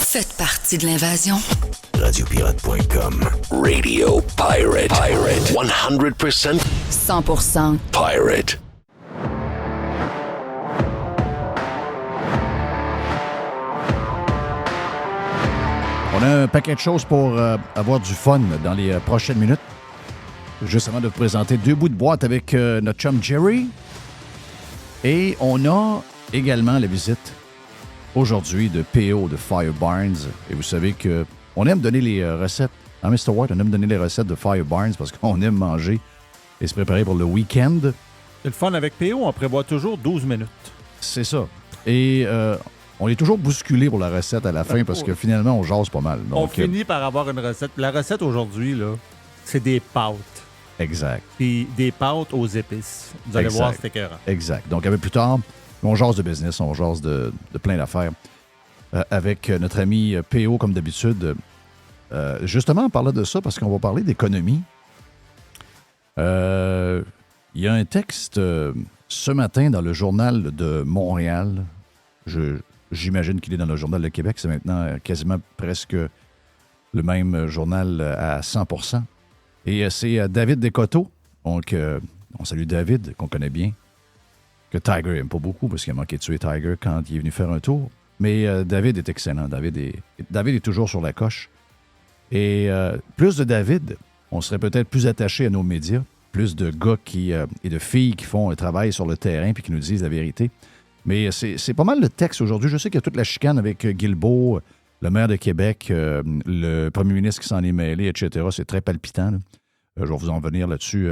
Faites partie de l'invasion. Radiopirate.com. Radio Pirate. 100% 100% Pirate. On a un paquet de choses pour avoir du fun dans les prochaines minutes. Juste avant de vous présenter deux bouts de boîte avec notre chum Jerry. Et on a également la visite aujourd'hui de PO de Fire Barns. Et vous savez qu'on aime donner les recettes. Hein, Mr. White, on aime donner les recettes de Fire Barns parce qu'on aime manger et se préparer pour le week-end. C'est le fun avec PO, on prévoit toujours 12 minutes. C'est ça. Et on est toujours bousculé pour la recette à la fin parce que finalement, on jase pas mal. Donc, on finit par avoir une recette. La recette aujourd'hui, là, c'est des pâtes. Exact. Puis des pâtes aux épices. Vous allez voir, c'est écœurant. Exact. Donc, un peu plus tard, on jase de business, on jase de plein d'affaires avec notre ami PO, comme d'habitude. Justement, on parlait de ça parce qu'on va parler d'économie. Il y a un texte ce matin dans le Journal de Montréal. J'imagine qu'il est dans le Journal de Québec. C'est maintenant quasiment presque le même journal à 100%. Et c'est David Descoteaux. Donc, on salue David, qu'on connaît bien. Que Tiger n'aime pas beaucoup parce qu'il a manqué de tuer Tiger quand il est venu faire un tour. Mais David est excellent. David est toujours sur la coche. Et plus de David, on serait peut-être plus attaché à nos médias. Plus de gars et de filles qui font un travail sur le terrain puis qui nous disent la vérité. Mais c'est pas mal le texte aujourd'hui. Je sais qu'il y a toute la chicane avec Guilbeault, le maire de Québec, le premier ministre qui s'en est mêlé, etc. C'est très palpitant. Là. Je vais vous en venir là-dessus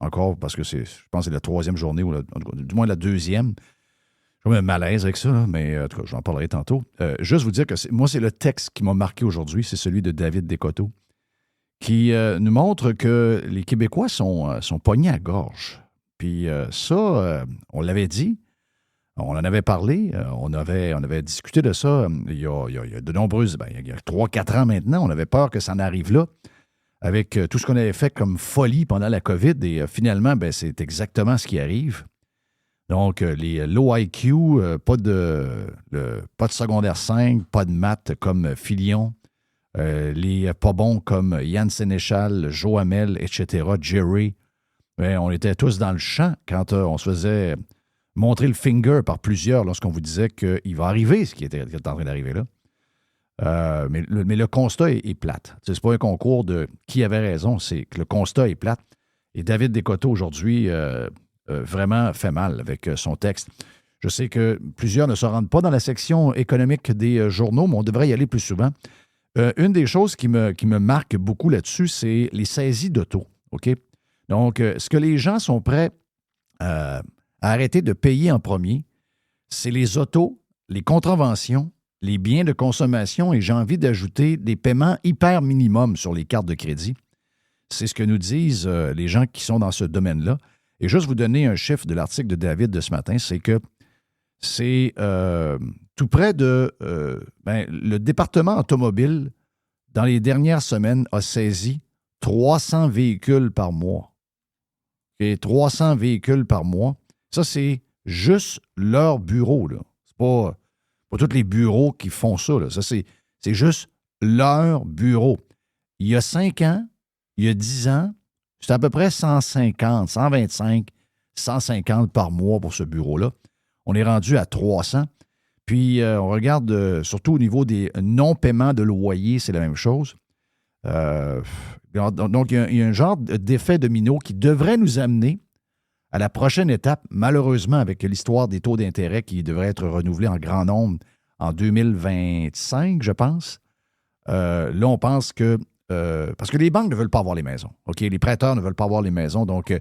encore parce que je pense que c'est la troisième journée, ou du moins la deuxième. J'ai un malaise avec ça, là, mais en tout cas, j'en parlerai tantôt. Juste vous dire que moi, c'est le texte qui m'a marqué aujourd'hui. C'est celui de David Descoteaux qui nous montre que les Québécois sont pognés à gorge. Puis ça, on l'avait dit. On en avait parlé, on avait discuté de ça il y a de nombreuses... il y a 3-4 ans maintenant, on avait peur que ça en arrive là, avec tout ce qu'on avait fait comme folie pendant la COVID, et finalement, c'est exactement ce qui arrive. Donc, les low IQ, pas de secondaire 5, pas de maths comme Filion, les pas bons comme Yann Sénéchal, Joe Hamel, etc., Jerry. On était tous dans le champ quand on se faisait... montrer le finger par plusieurs lorsqu'on vous disait qu'il va arriver ce qui est en train d'arriver là. Mais le constat est plate. C'est pas un concours de qui avait raison, c'est que le constat est plate. Et David Descoteaux, aujourd'hui, vraiment fait mal avec son texte. Je sais que plusieurs ne se rendent pas dans la section économique des journaux, mais on devrait y aller plus souvent. Une des choses qui me marque beaucoup là-dessus, c'est les saisies d'auto. OK? Donc, ce que les gens sont prêts à arrêter de payer en premier, c'est les autos, les contraventions, les biens de consommation et j'ai envie d'ajouter des paiements hyper minimums sur les cartes de crédit. C'est ce que nous disent les gens qui sont dans ce domaine-là. Et juste vous donner un chiffre de l'article de David de ce matin, c'est que c'est tout près de... le département automobile, dans les dernières semaines, a saisi 300 véhicules par mois. Et 300 véhicules par mois. Ça, c'est juste leur bureau, là. C'est pas tous les bureaux qui font ça, là. Ça, c'est juste leur bureau. Il y a 5 ans, il y a 10 ans, c'était à peu près 150, 125, 150 par mois pour ce bureau-là. On est rendu à 300. Puis, on regarde, surtout au niveau des non-paiements de loyer, c'est la même chose. Donc, il y a un genre d'effet domino qui devrait nous amener à la prochaine étape, malheureusement, avec l'histoire des taux d'intérêt qui devraient être renouvelés en grand nombre en 2025, je pense. Là, on pense que... parce que les banques ne veulent pas avoir les maisons. OK? Les prêteurs ne veulent pas avoir les maisons. Donc,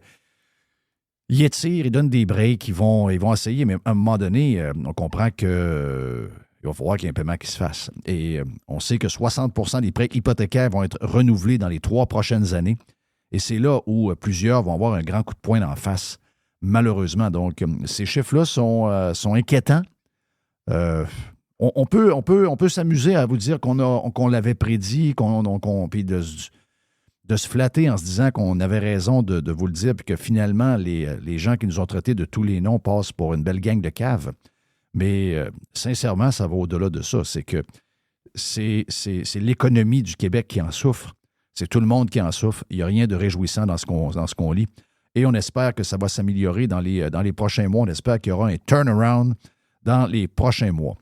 ils étirent, ils donnent des breaks, ils vont essayer, mais à un moment donné, on comprend que... il va falloir qu'il y ait un paiement qui se fasse. Et on sait que 60% des prêts hypothécaires vont être renouvelés dans les 3 prochaines années. Et c'est là où plusieurs vont avoir un grand coup de poing d'en face, malheureusement. Donc, ces chiffres-là sont inquiétants. On peut s'amuser à vous dire qu'on l'avait prédit, puis de se flatter en se disant qu'on avait raison de vous le dire, puis que finalement, les gens qui nous ont traités de tous les noms passent pour une belle gang de caves. Mais sincèrement, ça va au-delà de ça. C'est que c'est l'économie du Québec qui en souffre. C'est tout le monde qui en souffre. Il n'y a rien de réjouissant dans ce qu'on lit. Et on espère que ça va s'améliorer dans les prochains mois. On espère qu'il y aura un turnaround dans les prochains mois.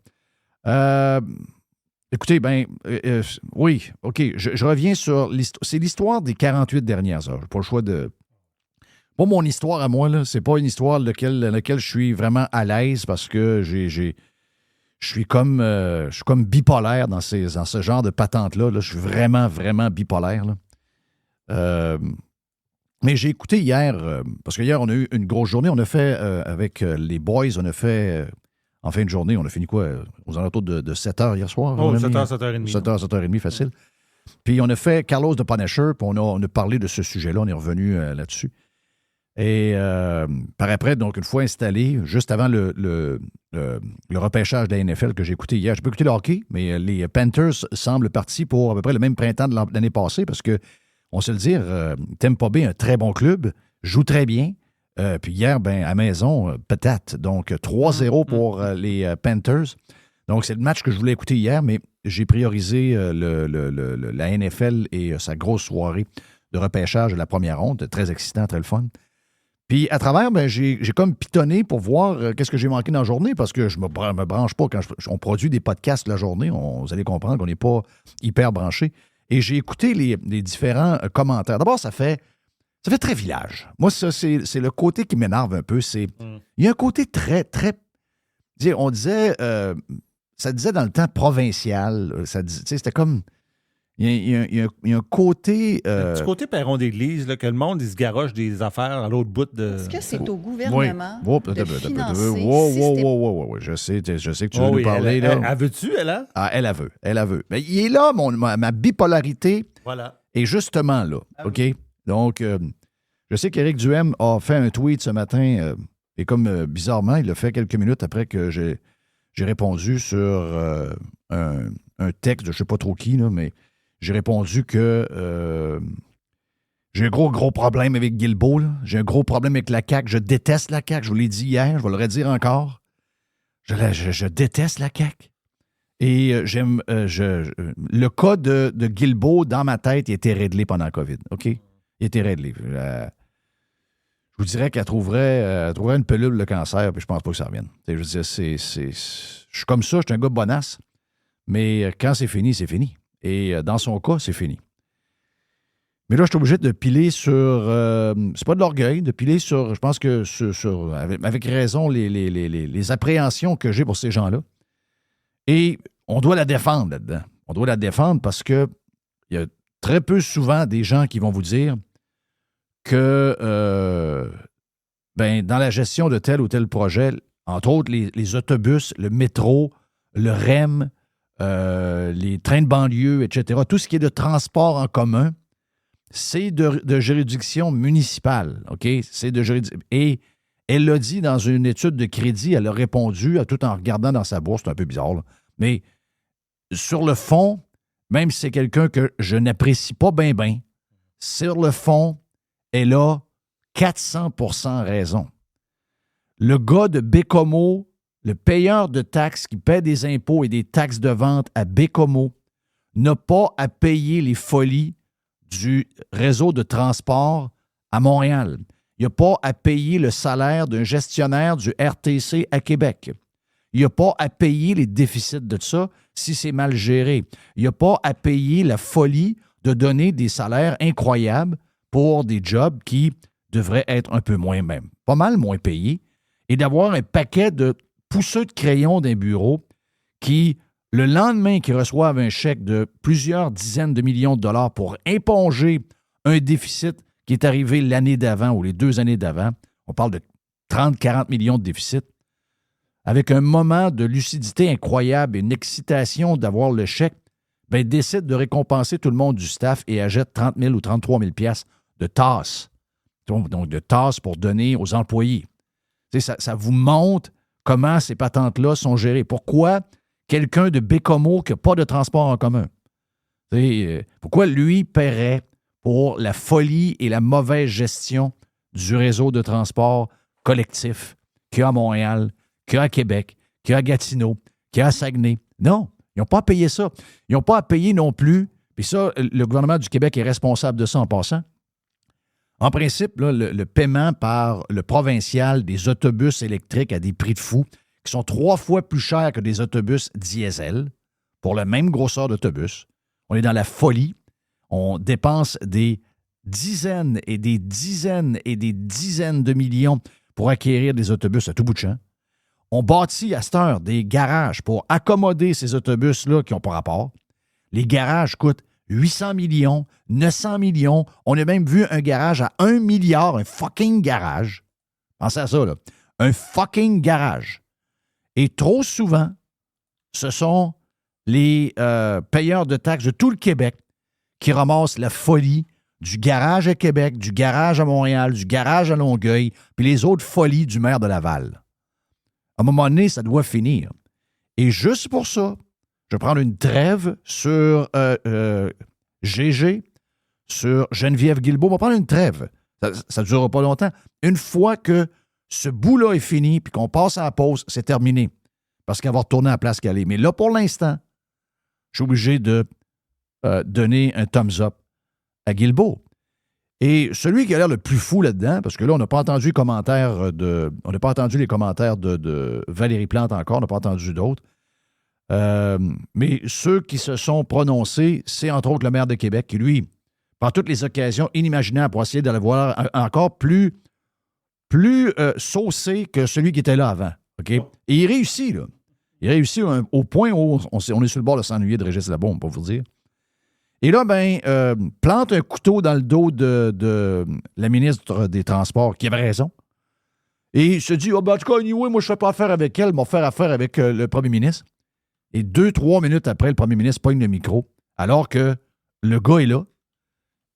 Écoutez, oui, OK, je reviens sur l'histoire. C'est l'histoire des 48 dernières heures. J'ai pas le choix de... Pas mon histoire à moi, là. C'est pas une histoire dans laquelle je suis vraiment à l'aise parce que je suis comme bipolaire dans ce genre de patente-là. Là. Je suis vraiment, vraiment bipolaire. Là. Mais j'ai écouté hier, parce qu'hier, on a eu une grosse journée. On a fait, avec les boys, en fin de journée, on a fini quoi? Aux alentours de 7 h hier soir? Oh, 7 h, 7 h 30. 7 h, 7 h 30, facile. Puis on a fait Carlos de Punisher, puis on a parlé de ce sujet-là. On est revenu là-dessus. Et par après, donc, une fois installé, juste avant le repêchage de la NFL que j'ai écouté hier, j'ai pas écouté le hockey, mais les Panthers semblent partis pour à peu près le même printemps de l'année passée parce que, on se le dire, Tampa Bay, un très bon club, joue très bien. Puis hier, à maison, patate. Donc, 3-0 pour les Panthers. Donc, c'est le match que je voulais écouter hier, mais j'ai priorisé la NFL et sa grosse soirée de repêchage de la première ronde. Très excitant, très le fun. Puis, à travers, j'ai comme pitonné pour voir qu'est-ce que j'ai manqué dans la journée parce que je me branche pas quand on produit des podcasts la journée. Vous allez comprendre qu'on n'est pas hyper branché. Et j'ai écouté les différents commentaires. D'abord, ça fait très village. Moi, ça, c'est le côté qui m'énerve un peu. Il y a un côté très, très... On disait... ça disait dans le temps provincial. C'était comme... Il y a un côté... Un petit côté perron d'église, là, que le monde, il se garoche des affaires à l'autre bout de... Est-ce que c'est au gouvernement de financer Je sais que tu veux nous parler. Elle veut-tu, elle, hein? Ah, elle veut. Mais il est là, ma bipolarité est justement là, OK? Donc, je sais qu'Éric Duhem a fait un tweet ce matin, et comme bizarrement, il l'a fait quelques minutes après que j'ai répondu sur un texte de je ne sais pas trop qui, là, mais j'ai répondu que j'ai un gros problème avec Guilbeault. Là. J'ai un gros problème avec la CAQ. Je déteste la CAQ. Je vous l'ai dit hier, je vais le redire encore. Je déteste la CAQ. Et j'aime... le cas de Guilbeault, dans ma tête, il était réglé pendant la COVID. OK? Il était réglé. Je vous dirais qu'elle trouverait une pilule le cancer, puis je pense pas que ça revienne. Je veux dire, je suis comme ça, je suis un gars bonasse. Mais quand c'est fini, c'est fini. Et dans son cas, c'est fini. Mais là, je suis obligé de piler sur... c'est pas de l'orgueil, de piler sur... Je pense que avec raison, les appréhensions que j'ai pour ces gens-là. Et on doit la défendre là-dedans. On doit la défendre parce que il y a très peu souvent des gens qui vont vous dire que dans la gestion de tel ou tel projet, entre autres les autobus, le métro, le REM, les trains de banlieue, etc., tout ce qui est de transport en commun, c'est de juridiction municipale, OK? C'est de juridiction. Et elle l'a dit dans une étude de crédit, elle a répondu, tout en regardant dans sa bourse, c'est un peu bizarre, là. Mais sur le fond, même si c'est quelqu'un que je n'apprécie pas bien, sur le fond, elle a 400% raison. Le gars de Bécomo, le payeur de taxes qui paie des impôts et des taxes de vente à Bécomo, n'a pas à payer les folies du réseau de transport à Montréal. Il n'a pas à payer le salaire d'un gestionnaire du RTC à Québec. Il n'a pas à payer les déficits de ça si c'est mal géré. Il n'a pas à payer la folie de donner des salaires incroyables pour des jobs qui devraient être un peu moins, même pas mal moins payés, et d'avoir un paquet de pousseux de crayons d'un bureau qui, le lendemain qu'ils reçoivent un chèque de plusieurs dizaines de millions de dollars pour éponger un déficit qui est arrivé l'année d'avant ou les 2 années d'avant, on parle de 30-40 millions de déficit, avec un moment de lucidité incroyable et une excitation d'avoir le chèque, décide de récompenser tout le monde du staff et achète 30 000 ou 33 000 piastres de tasses. Donc, de tasses pour donner aux employés. Ça vous montre comment ces patentes-là sont gérées. Pourquoi quelqu'un de Bécomo qui n'a pas de transport en commun? Pourquoi lui paierait pour la folie et la mauvaise gestion du réseau de transport collectif qu'il y a à Montréal, qu'il y a à Québec, qu'il y a à Gatineau, qu'il y a à Saguenay? Non, Ils n'ont pas à payer ça. Ils n'ont pas à payer non plus, puis ça, le gouvernement du Québec est responsable de ça en passant. En principe, là, le paiement par le provincial des autobus électriques à des prix de fou, qui sont 3 fois plus chers que des autobus diesel, pour la même grosseur d'autobus. On est dans la folie. On dépense des dizaines et des dizaines et des dizaines de millions pour acquérir des autobus à tout bout de champ. On bâtit à cette heure des garages pour accommoder ces autobus-là qui n'ont pas rapport. Les garages coûtent 800 millions, 900 millions. On a même vu un garage à 1 milliard, un fucking garage. Pensez à ça, là. Un fucking garage. Et trop souvent, ce sont les payeurs de taxes de tout le Québec qui ramassent la folie du garage à Québec, du garage à Montréal, du garage à Longueuil, puis les autres folies du maire de Laval. À un moment donné, ça doit finir. Et juste pour ça, je vais prendre une trêve sur GG, sur Geneviève Guilbeault. On va prendre une trêve. Ça ne durera pas longtemps. Une fois que ce bout-là est fini puis qu'on passe à la pause, c'est terminé. Parce qu'elle va retourner à la place qu'elle est. Mais là, pour l'instant, je suis obligé de donner un thumbs up à Guilbeault. Et celui qui a l'air le plus fou là-dedans, parce que là, on n'a pas entendu les commentaires de Valérie Plante encore, on n'a pas entendu d'autres. Mais ceux qui se sont prononcés, c'est entre autres le maire de Québec qui, lui, par toutes les occasions inimaginables pour essayer de le voir encore plus saucé que celui qui était là avant. OK? Et il réussit, là. Il réussit au point où on est sur le bord de s'ennuyer de Régis Labaume, on peut vous dire. Et là, plante un couteau dans le dos de la ministre des Transports, qui avait raison. Et il se dit, en tout cas, anyway, moi, je ne fais pas affaire avec elle, je vais faire affaire avec le premier ministre. Et 2-3 minutes après, le premier ministre pogne le micro, alors que le gars est là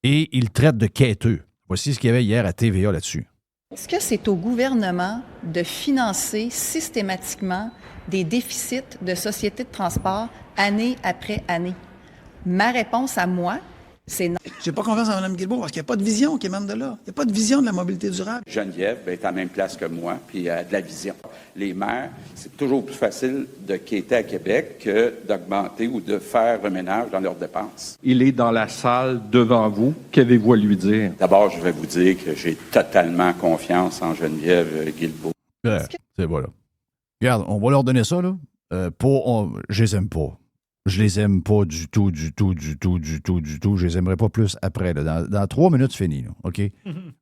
et il traite de quêteux. Voici ce qu'il y avait hier à TVA là-dessus. Est-ce que c'est au gouvernement de financer systématiquement des déficits de sociétés de transport année après année? Ma réponse à moi, c'est non. J'ai pas confiance en Mme Guilbeault parce qu'il n'y a pas de vision qui émane de là. Il n'y a pas de vision de la mobilité durable. Geneviève est à la même place que moi, puis elle a de la vision. Les maires, c'est toujours plus facile de quêter à Québec que d'augmenter ou de faire un ménage dans leurs dépenses. Il est dans la salle devant vous. Qu'avez-vous à lui dire? D'abord, je vais vous dire que j'ai totalement confiance en Geneviève Guilbeault. C'est voilà. Regarde, on va leur donner ça, là. Je les aime pas. Je les aime pas du tout. Je les aimerais pas plus après. Là. Dans 3 minutes, c'est fini. Là. OK?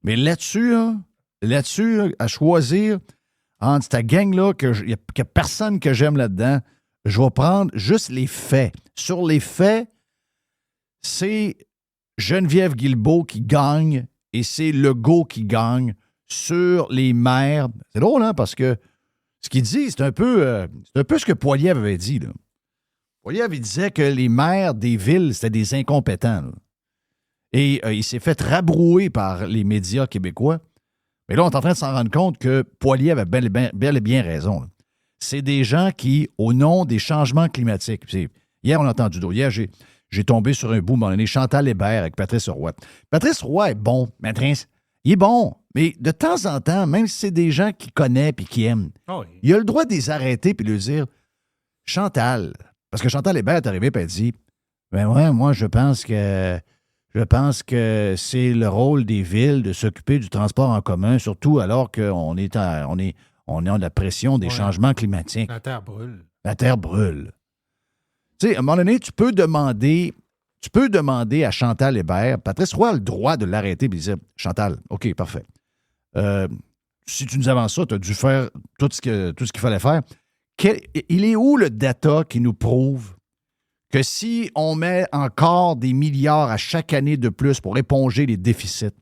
Mais là-dessus, à choisir entre ta gang-là, qu'il n'y a personne que j'aime là-dedans, je vais prendre juste les faits. Sur les faits, c'est Geneviève Guilbeault qui gagne et c'est Legault qui gagne sur les maires. C'est drôle, hein, parce que ce qu'il dit, c'est un peu ce que Poilievre avait dit, là. Poilievre, il disait que les maires des villes, c'était des incompétents. Là. Et il s'est fait rabrouer par les médias québécois. Mais là, on est en train de s'en rendre compte que Poilievre a bel et bien raison. Là. C'est des gens qui, au nom des changements climatiques, hier, on a entendu d'autres. Hier, j'ai tombé sur un bout, à un moment donné, Chantal Hébert avec Patrice Roy. Patrice Roy est bon, Patrice. Il est bon, mais de temps en temps, même si c'est des gens qu'il connaît et qui aiment, il a le droit de les arrêter et de lui dire « Chantal », parce que Chantal Hébert est arrivée et elle dit « Ben ouais, moi, je pense que c'est le rôle des villes de s'occuper du transport en commun, surtout alors qu'on est on a la pression des changements climatiques. » La terre brûle. La terre brûle. Tu sais, à un moment donné, tu peux demander à Chantal Hébert, Patrice Roy a le droit de l'arrêter et de dire « Chantal, OK, parfait. Si tu nous avances ça, tu as dû faire tout ce qu'il fallait faire. » Il est où le data qui nous prouve que si on met encore des milliards à chaque année de plus pour éponger les déficits,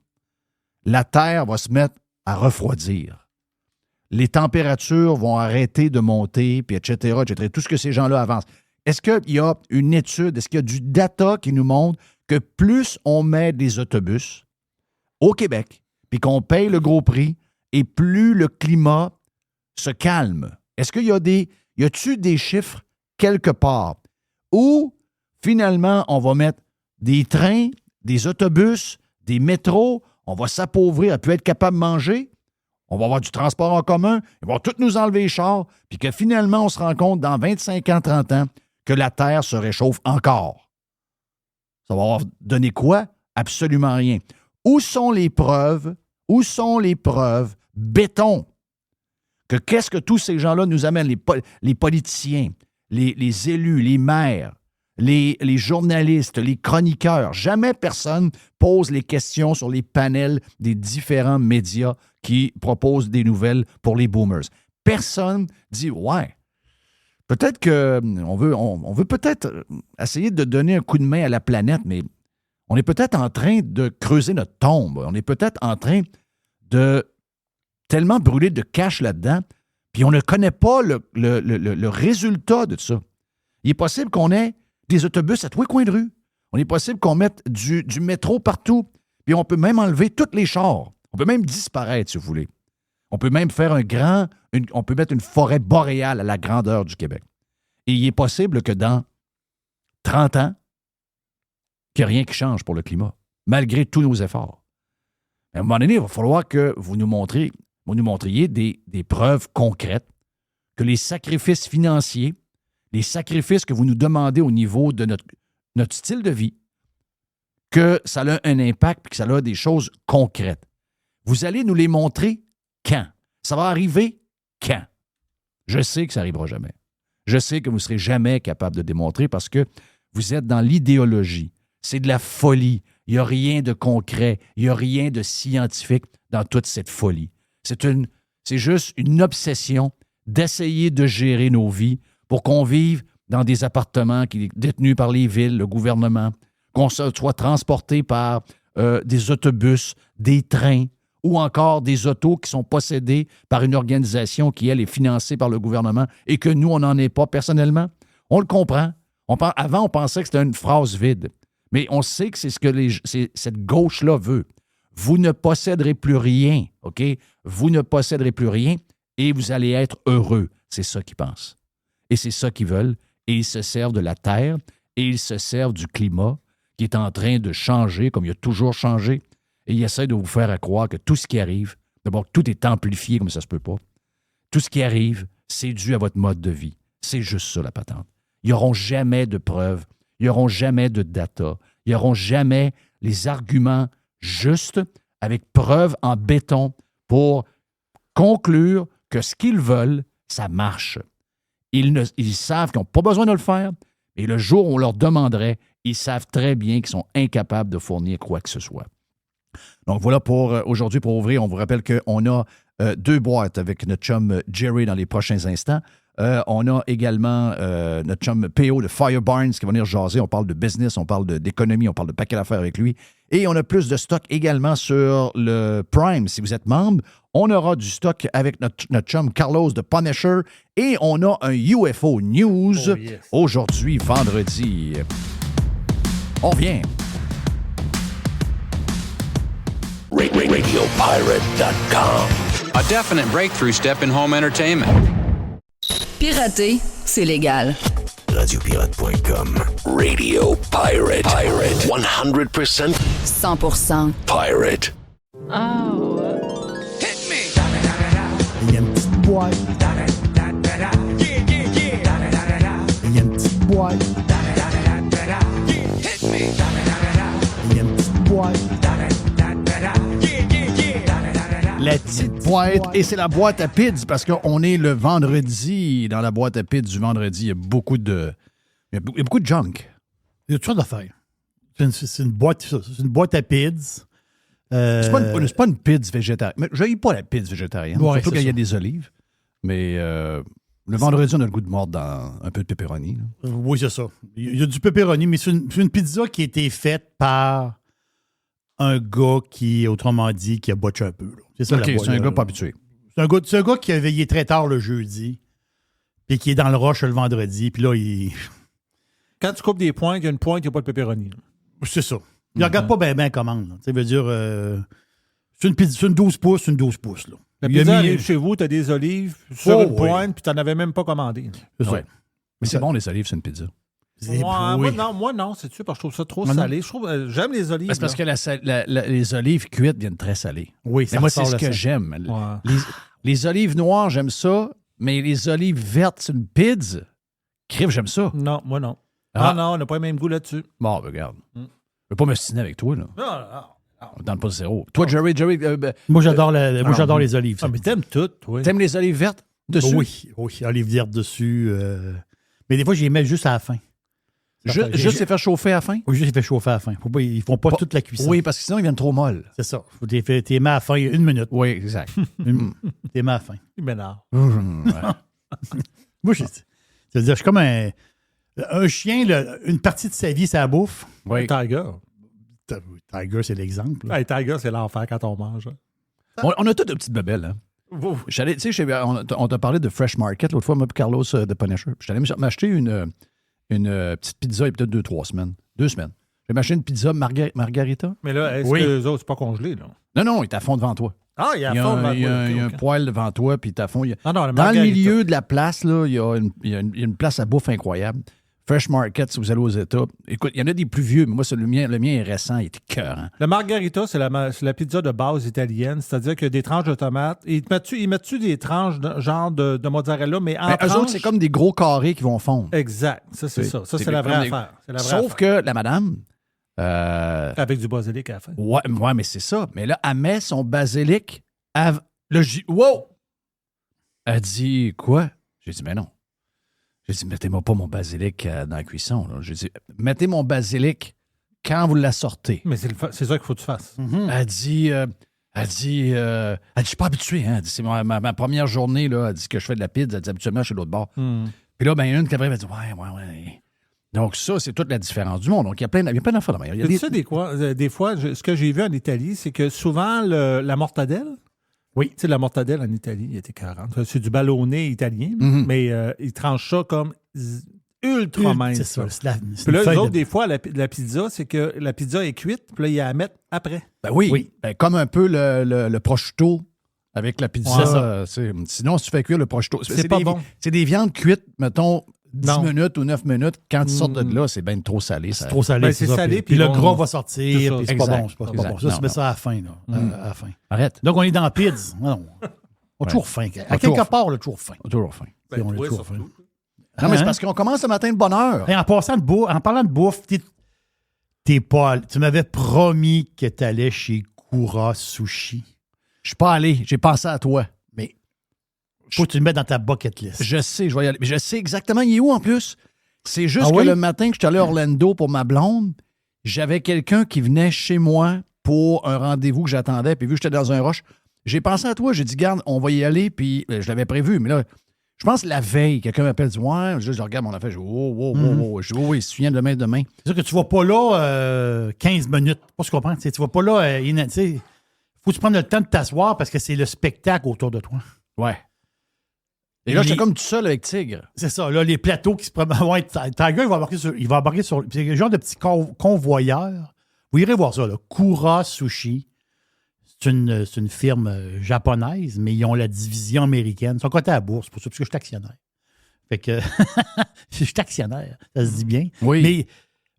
la Terre va se mettre à refroidir. Les températures vont arrêter de monter, puis etc., tout ce que ces gens-là avancent. Est-ce qu'il y a une étude, est-ce qu'il y a du data qui nous montre que plus on met des autobus au Québec, puis qu'on paye le gros prix, et plus le climat se calme? Est-ce qu'il y a-tu des chiffres quelque part où, finalement, on va mettre des trains, des autobus, des métros, on va s'appauvrir à plus être capable de manger, on va avoir du transport en commun, ils vont tous nous enlever les chars, puis que finalement, on se rend compte dans 25 ans, 30 ans, que la Terre se réchauffe encore. Ça va avoir donné quoi? Absolument rien. Où sont les preuves? Où sont les preuves? Béton. Qu'est-ce que tous ces gens-là nous amènent? Les politiciens, les élus, les maires, les journalistes, les chroniqueurs. Jamais personne pose les questions sur les panels des différents médias qui proposent des nouvelles pour les boomers. Personne dit « Ouais, peut-être qu'on veut peut-être essayer de donner un coup de main à la planète, mais on est peut-être en train de creuser notre tombe. On est peut-être en train de tellement brûler de cash là-dedans, puis on ne connaît pas le résultat de ça. Il est possible qu'on ait des autobus à tous les coins de rue. On est possible qu'on mette du métro partout, puis on peut même enlever tous les chars. On peut même disparaître, si vous voulez. On peut même faire on peut mettre une forêt boréale à la grandeur du Québec. Et il est possible que dans 30 ans, qu'il n'y ait rien qui change pour le climat, malgré tous nos efforts. À un moment donné, il va falloir que vous nous montriez des preuves concrètes que les sacrifices financiers, les sacrifices que vous nous demandez au niveau de notre style de vie, que ça a un impact et que ça a des choses concrètes. Vous allez nous les montrer quand? Ça va arriver quand? Je sais que ça n'arrivera jamais. Je sais que vous ne serez jamais capable de démontrer parce que vous êtes dans l'idéologie. C'est de la folie. Il n'y a rien de concret. Il n'y a rien de scientifique dans toute cette folie. C'est juste une obsession d'essayer de gérer nos vies pour qu'on vive dans des appartements qui sont détenus par les villes, le gouvernement, qu'on soit transporté par des autobus, des trains ou encore des autos qui sont possédés par une organisation qui, elle, est financée par le gouvernement et que nous, on n'en est pas personnellement. On le comprend. Avant, on pensait que c'était une phrase vide. Mais on sait que c'est ce que cette gauche-là veut. Vous ne posséderez plus rien, OK? Vous ne posséderez plus rien et vous allez être heureux. C'est ça qu'ils pensent. Et c'est ça qu'ils veulent. Et ils se servent de la terre et ils se servent du climat qui est en train de changer comme il a toujours changé. Et ils essaient de vous faire croire que tout ce qui arrive, d'abord, tout est amplifié comme ça se peut pas. Tout ce qui arrive, c'est dû à votre mode de vie. C'est juste ça, la patente. Ils n'auront jamais de preuves. Ils n'auront jamais de data. Ils n'auront jamais les arguments justes avec preuves en béton pour conclure que ce qu'ils veulent, ça marche. Ils savent qu'ils n'ont pas besoin de le faire, et le jour où on leur demanderait, ils savent très bien qu'ils sont incapables de fournir quoi que ce soit. Donc voilà pour aujourd'hui, pour ouvrir. On vous rappelle qu'on a 2 boîtes avec notre chum Jerry dans les prochains instants. On a également notre chum PO de Fire Barnes qui va venir jaser. On parle de business, on parle d'économie, on parle de paquet d'affaires avec lui. Et on a plus de stock également sur le Prime. Si vous êtes membre, on aura du stock avec notre chum Carlos de Punisher. Et on a un UFO News aujourd'hui, vendredi. On revient. RadioPirate.com. A definite breakthrough step in home entertainment. Pirater, c'est légal. RadioPirate.com. Radio Pirate. 100% 100% pirate. Oh. Il y a une petite boîte. Il y a une petite boîte. Il y a une petite boîte. La petite boîte, et c'est la boîte à PIDS parce qu'on est le vendredi. Dans la boîte à PIDS du vendredi, il y a beaucoup de junk. Il y a toutes sortes d'affaires. C'est une boîte à PIDS. C'est pas une PIDS végétarienne. Je n'aime pas la PIDS végétarienne, Ouais, surtout quand il y a ça. des olives. Mais le vendredi, on a le goût de mordre dans un peu de pepperoni. Là. Oui, c'est ça. Il y a du pepperoni, mais c'est une pizza qui a été faite par un gars qui, autrement dit, qui a botché un peu. Là. C'est ça, OK, c'est un gars pas habitué. C'est un gars qui a veillé très tard le jeudi, puis qui est dans le rush le vendredi, puis là, il... Quand tu coupes des pointes, il y a une pointe, il n'y a pas de pepperoni. C'est ça. Il regarde pas bien la commande. Ça veut dire... c'est une 12 pouces, une 12 pouces. Là. La Il a pizza mis- arrive chez vous, tu as des olives sur une pointe, puis tu n'en avais même pas commandé. C'est ça. Ouais. Mais c'est bon, les olives, c'est une pizza. Moi, non, c'est sûr, parce que je trouve ça trop Moi, non. salé. J'aime les olives. Ben, c'est parce que les olives cuites viennent très salées. Oui, Mais ça moi, c'est ressort ce le que sang. j'aime. Ouais. Les olives noires, j'aime ça, mais les olives vertes, c'est une pizza. Crif, j'aime ça. Non, moi non. Ah. Non, on n'a pas le même goût là-dessus. Bon, ben, regarde. Je veux pas me signer avec toi, là. Non. Dans le pas zéro. Toi, Jerry, Moi, j'adore les olives. Ah, mais t'aimes tout, toi. t'aimes les olives vertes dessus? Oui, olives vertes dessus. Mais des fois, j'y mets juste à la fin. Juste les faire chauffer à la fin? Oui, juste les faire chauffer à la fin. Ils font pas toute la cuisson. Oui, parce que sinon, ils viennent trop molles. C'est ça. Faut les mets à la fin, 1 minute. Oui, exact. T'es mets à la fin. Il m'énerve. Moi, c'est-à-dire, je suis comme un chien, là, une partie de sa vie, ça bouffe. Oui. Tiger. Tiger, c'est l'exemple. Hey, Tiger, c'est l'enfer quand on mange. On a toutes de petites bebelles, hein? J'allais, tu sais, on t'a parlé de Fresh Market l'autre fois, moi et Carlos de Punisher. J'allais m'acheter une petite pizza il y a peut-être 2 semaines. 2 semaines. J'ai m'acheté une pizza margarita. Mais là, est-ce que les autres, c'est pas congelé, là? Non, il est à fond devant toi. Ah, il y a fond. Il y a un poêle devant toi, puis il est à fond. Non, dans le milieu de la place, là, il y a une place à bouffe incroyable. Fresh Market, si vous allez aux États. Écoute, il y en a des plus vieux, mais moi, le mien est récent, il est écœurant. Le margarita, c'est la pizza de base italienne, c'est-à-dire qu'il y a des tranches de tomates. Et ils mettent-tu des tranches genre de mozzarella, mais en tranches? Eux autres, c'est comme des gros carrés qui vont fondre. Exact, ça, c'est ça. Ça, c'est la vraie affaire. Sauf que la madame... avec du basilic à la fin. Ouais, mais c'est ça. Mais là, elle met son basilic... Wow! Elle dit, quoi? J'ai dit, mais non. J'ai dit, mettez-moi pas mon basilic dans la cuisson. J'ai dit, mettez mon basilic quand vous la sortez. Mais c'est ça qu'il faut que tu fasses. Elle dit, je suis pas habitué. Hein? Elle dit, c'est ma première journée. Là. Elle dit que je fais de la pizza. Elle dit, habituellement, chez l'autre bord. Puis là, une qui après, elle dit, ouais. Donc, ça, c'est toute la différence du monde. Donc, il y a plein d'affaires là. Tu sais, des fois, ce que j'ai vu en Italie, c'est que souvent, la mortadelle, oui, tu sais, la mortadelle en Italie, il était 40. C'est du ballonné italien, mais ils tranchent ça comme ultra mince. C'est ça. Puis là, eux autres, des fois, la pizza, c'est que la pizza est cuite, puis là, il y a à mettre après. Ben oui. Ben, comme un peu le prosciutto avec la pizza. Sinon, si tu fais cuire le prosciutto, c'est pas bon. C'est des viandes cuites, mettons, 10 minutes ou 9 minutes. Quand ils sortent de là, c'est bien trop salé. C'est trop salé. Ben, c'est salé. Puis le gras va sortir, puis c'est pas bon. C'est pas bon. Ça, tu mets ça à la fin. À la fin. Arrête. Donc, on est dans la pizza. Non. On a toujours faim. À quelque part, on a toujours faim. On a toujours faim. On a toujours faim. Non, mais c'est parce qu'on commence le matin de bonne heure. Et en parlant de bouffe, tu m'avais promis que tu allais chez Kura Sushi. Je suis pas allé. J'ai pensé à toi. Mais faut que tu le mettes dans ta bucket list. Je sais, je vais y aller. Mais je sais exactement il est où en plus. C'est juste que le matin que je suis allé à Orlando pour ma blonde, j'avais quelqu'un qui venait chez moi pour un rendez-vous que j'attendais. Puis vu que j'étais dans un rush, j'ai pensé à toi. J'ai dit, garde, on va y aller. Puis je l'avais prévu. Mais là, je pense la veille, quelqu'un m'appelle, dit, ouais, je regarde mon affaire. Je dis, wow. Je dis, oui, si tu viens demain. C'est sûr que tu vas pas là 15 minutes. Pas ce qu'on comprend. Tu vas pas là. Faut que tu prennes le temps de t'asseoir parce que c'est le spectacle autour de toi. Ouais. Et là, j'étais comme tout seul avec Tigre. C'est ça. Là, les plateaux qui se promènent. Ouais, Tiger, il va embarquer sur. C'est le genre de petit convoyeur. Vous irez voir ça, là. Kura Sushi. C'est une firme japonaise, mais ils ont la division américaine. Ils sont cotés à la bourse, pour ça, parce que je suis actionnaire. Fait que je suis actionnaire, ça se dit bien. Oui. Mais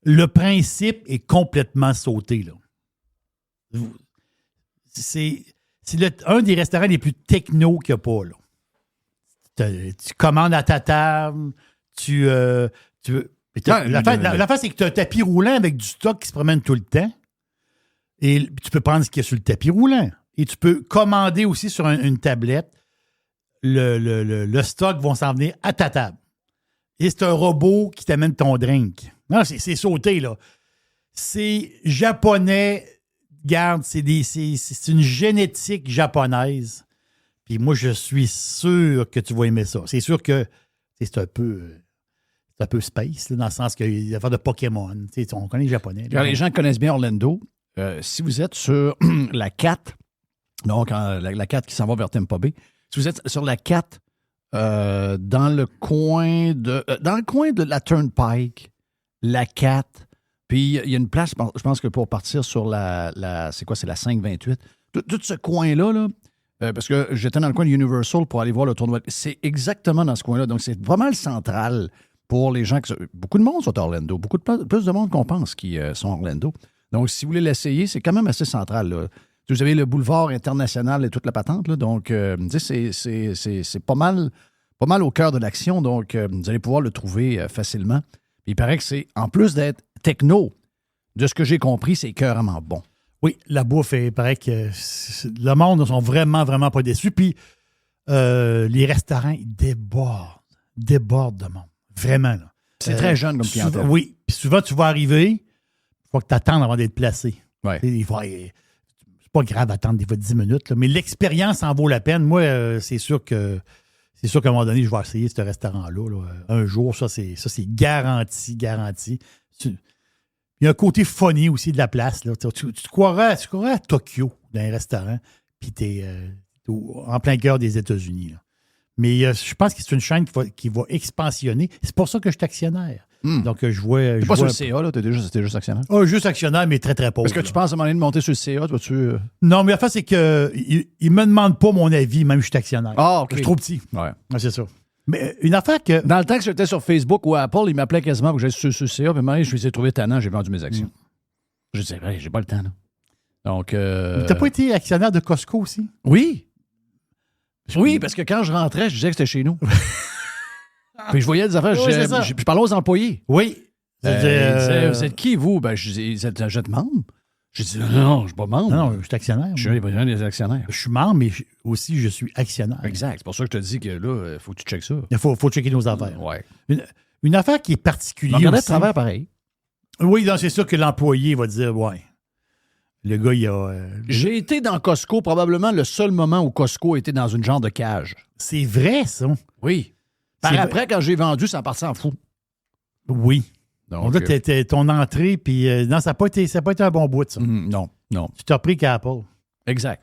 le principe est complètement sauté, là. C'est un des restaurants les plus techno qu'il n'y a pas, là. Tu commandes à ta table, l'affaire, c'est que tu as un tapis roulant avec du stock qui se promène tout le temps. Et tu peux prendre ce qu'il y a sur le tapis roulant. Et tu peux commander aussi sur une tablette. Le stock va s'en venir à ta table. Et c'est un robot qui t'amène ton drink. Non, c'est sauté, là. C'est japonais. Garde, c'est une génétique japonaise. Puis moi, je suis sûr que tu vas aimer ça. C'est sûr que c'est un peu space, là, dans le sens qu'il y a des affaires de Pokémon. On connaît les Japonais. Les gens connaissent bien Orlando. Si vous êtes sur la 4, donc la 4 qui s'en va vers Tampa Bay, si vous êtes sur la 4, dans le coin de la Turnpike, la 4, puis il y a une place, je pense que pour partir sur c'est la 528, tout ce coin-là, là, parce que j'étais dans le coin de Universal pour aller voir le tournoi. C'est exactement dans ce coin-là. Donc, c'est vraiment le central pour les gens. Beaucoup de monde sont à Orlando. Plus de monde qu'on pense qui sont à Orlando. Donc, si vous voulez l'essayer, c'est quand même assez central, là. Vous avez le boulevard international et toute la patente. Là, donc, c'est pas mal pas mal au cœur de l'action, donc vous allez pouvoir le trouver facilement. Il paraît que c'est, en plus d'être techno, de ce que j'ai compris, c'est carrément bon. Oui, la bouffe, il paraît que le monde ne sont vraiment, vraiment pas déçus. Puis les restaurants, ils débordent de monde. Vraiment, là. C'est très jeune comme clientèle. Oui, puis souvent, tu vas arriver, il faut que tu attendes avant d'être placé. Ouais. C'est pas grave d'attendre des fois 10 minutes, là, mais l'expérience en vaut la peine. Moi, c'est sûr qu'à un moment donné, je vais essayer ce restaurant-là. Là. Un jour, ça, c'est garanti. Il y a un côté funny aussi de la place. Là. Tu te croirais à Tokyo, dans un restaurant, puis tu es en plein cœur des États-Unis. Là. Mais je pense que c'est une chaîne qui va expansionner. C'est pour ça que je suis actionnaire. Donc, je vois. T'es pas sur le CA, là? T'es juste actionnaire? Juste actionnaire, mais très, très pauvre. Est-ce que tu penses à un moment donné de monter sur le CA? Non, mais la fait, c'est qu'il ne me demande pas mon avis, même si je suis actionnaire. Ah, OK. Je suis trop petit. Ouais. C'est ça. Mais une affaire que. Dans le temps que j'étais sur Facebook ou Apple, ils m'appelaient quasiment pour que j'aille sur le CA. Puis à un moment donné, je me suis trouvé tannant, j'ai vendu mes actions. Je disais, hey, j'ai pas le temps, là. Donc. Mais t'as pas été actionnaire de Costco aussi? Oui. Oui, parce que quand je rentrais, je disais que c'était chez nous. Puis je voyais des affaires, je parlais aux employés. Oui. Vous êtes qui, vous? Ben, je dis, vous êtes membre? Je dis, non, je ne suis pas membre. Non, je suis actionnaire. Je suis un des actionnaires. Je suis membre, mais aussi je suis actionnaire. Exact. C'est pour ça que je te dis que là, il faut que tu checkes ça. Il faut checker nos affaires. Ouais. Une affaire qui est particulière. On regardait de travers pareil. Oui, c'est sûr que l'employé va dire, ouais. Le gars, il a. J'ai été dans Costco, probablement le seul moment où Costco était dans une genre de cage. C'est vrai, ça. Oui. Après, quand j'ai vendu, ça partit en fou. Oui. Donc là, ton entrée, puis non, ça n'a pas été un bon bout, ça. Non. Tu t'as pris qu'Apple. Exact.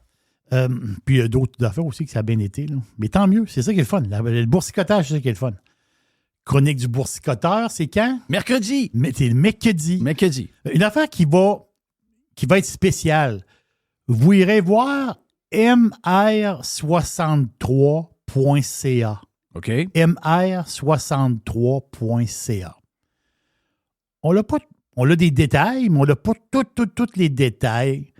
Puis il y a d'autres affaires aussi que ça a bien été. Là. Mais tant mieux, c'est ça qui est le fun. Le boursicotage, c'est ça qui est le fun. Chronique du boursicoteur, c'est quand? Mercredi. C'est le mercredi. Mercredi. Une affaire qui va être spéciale. Vous irez voir mr63.ca. OK. mr63.ca. On a des détails, mais on n'a pas tous les détails.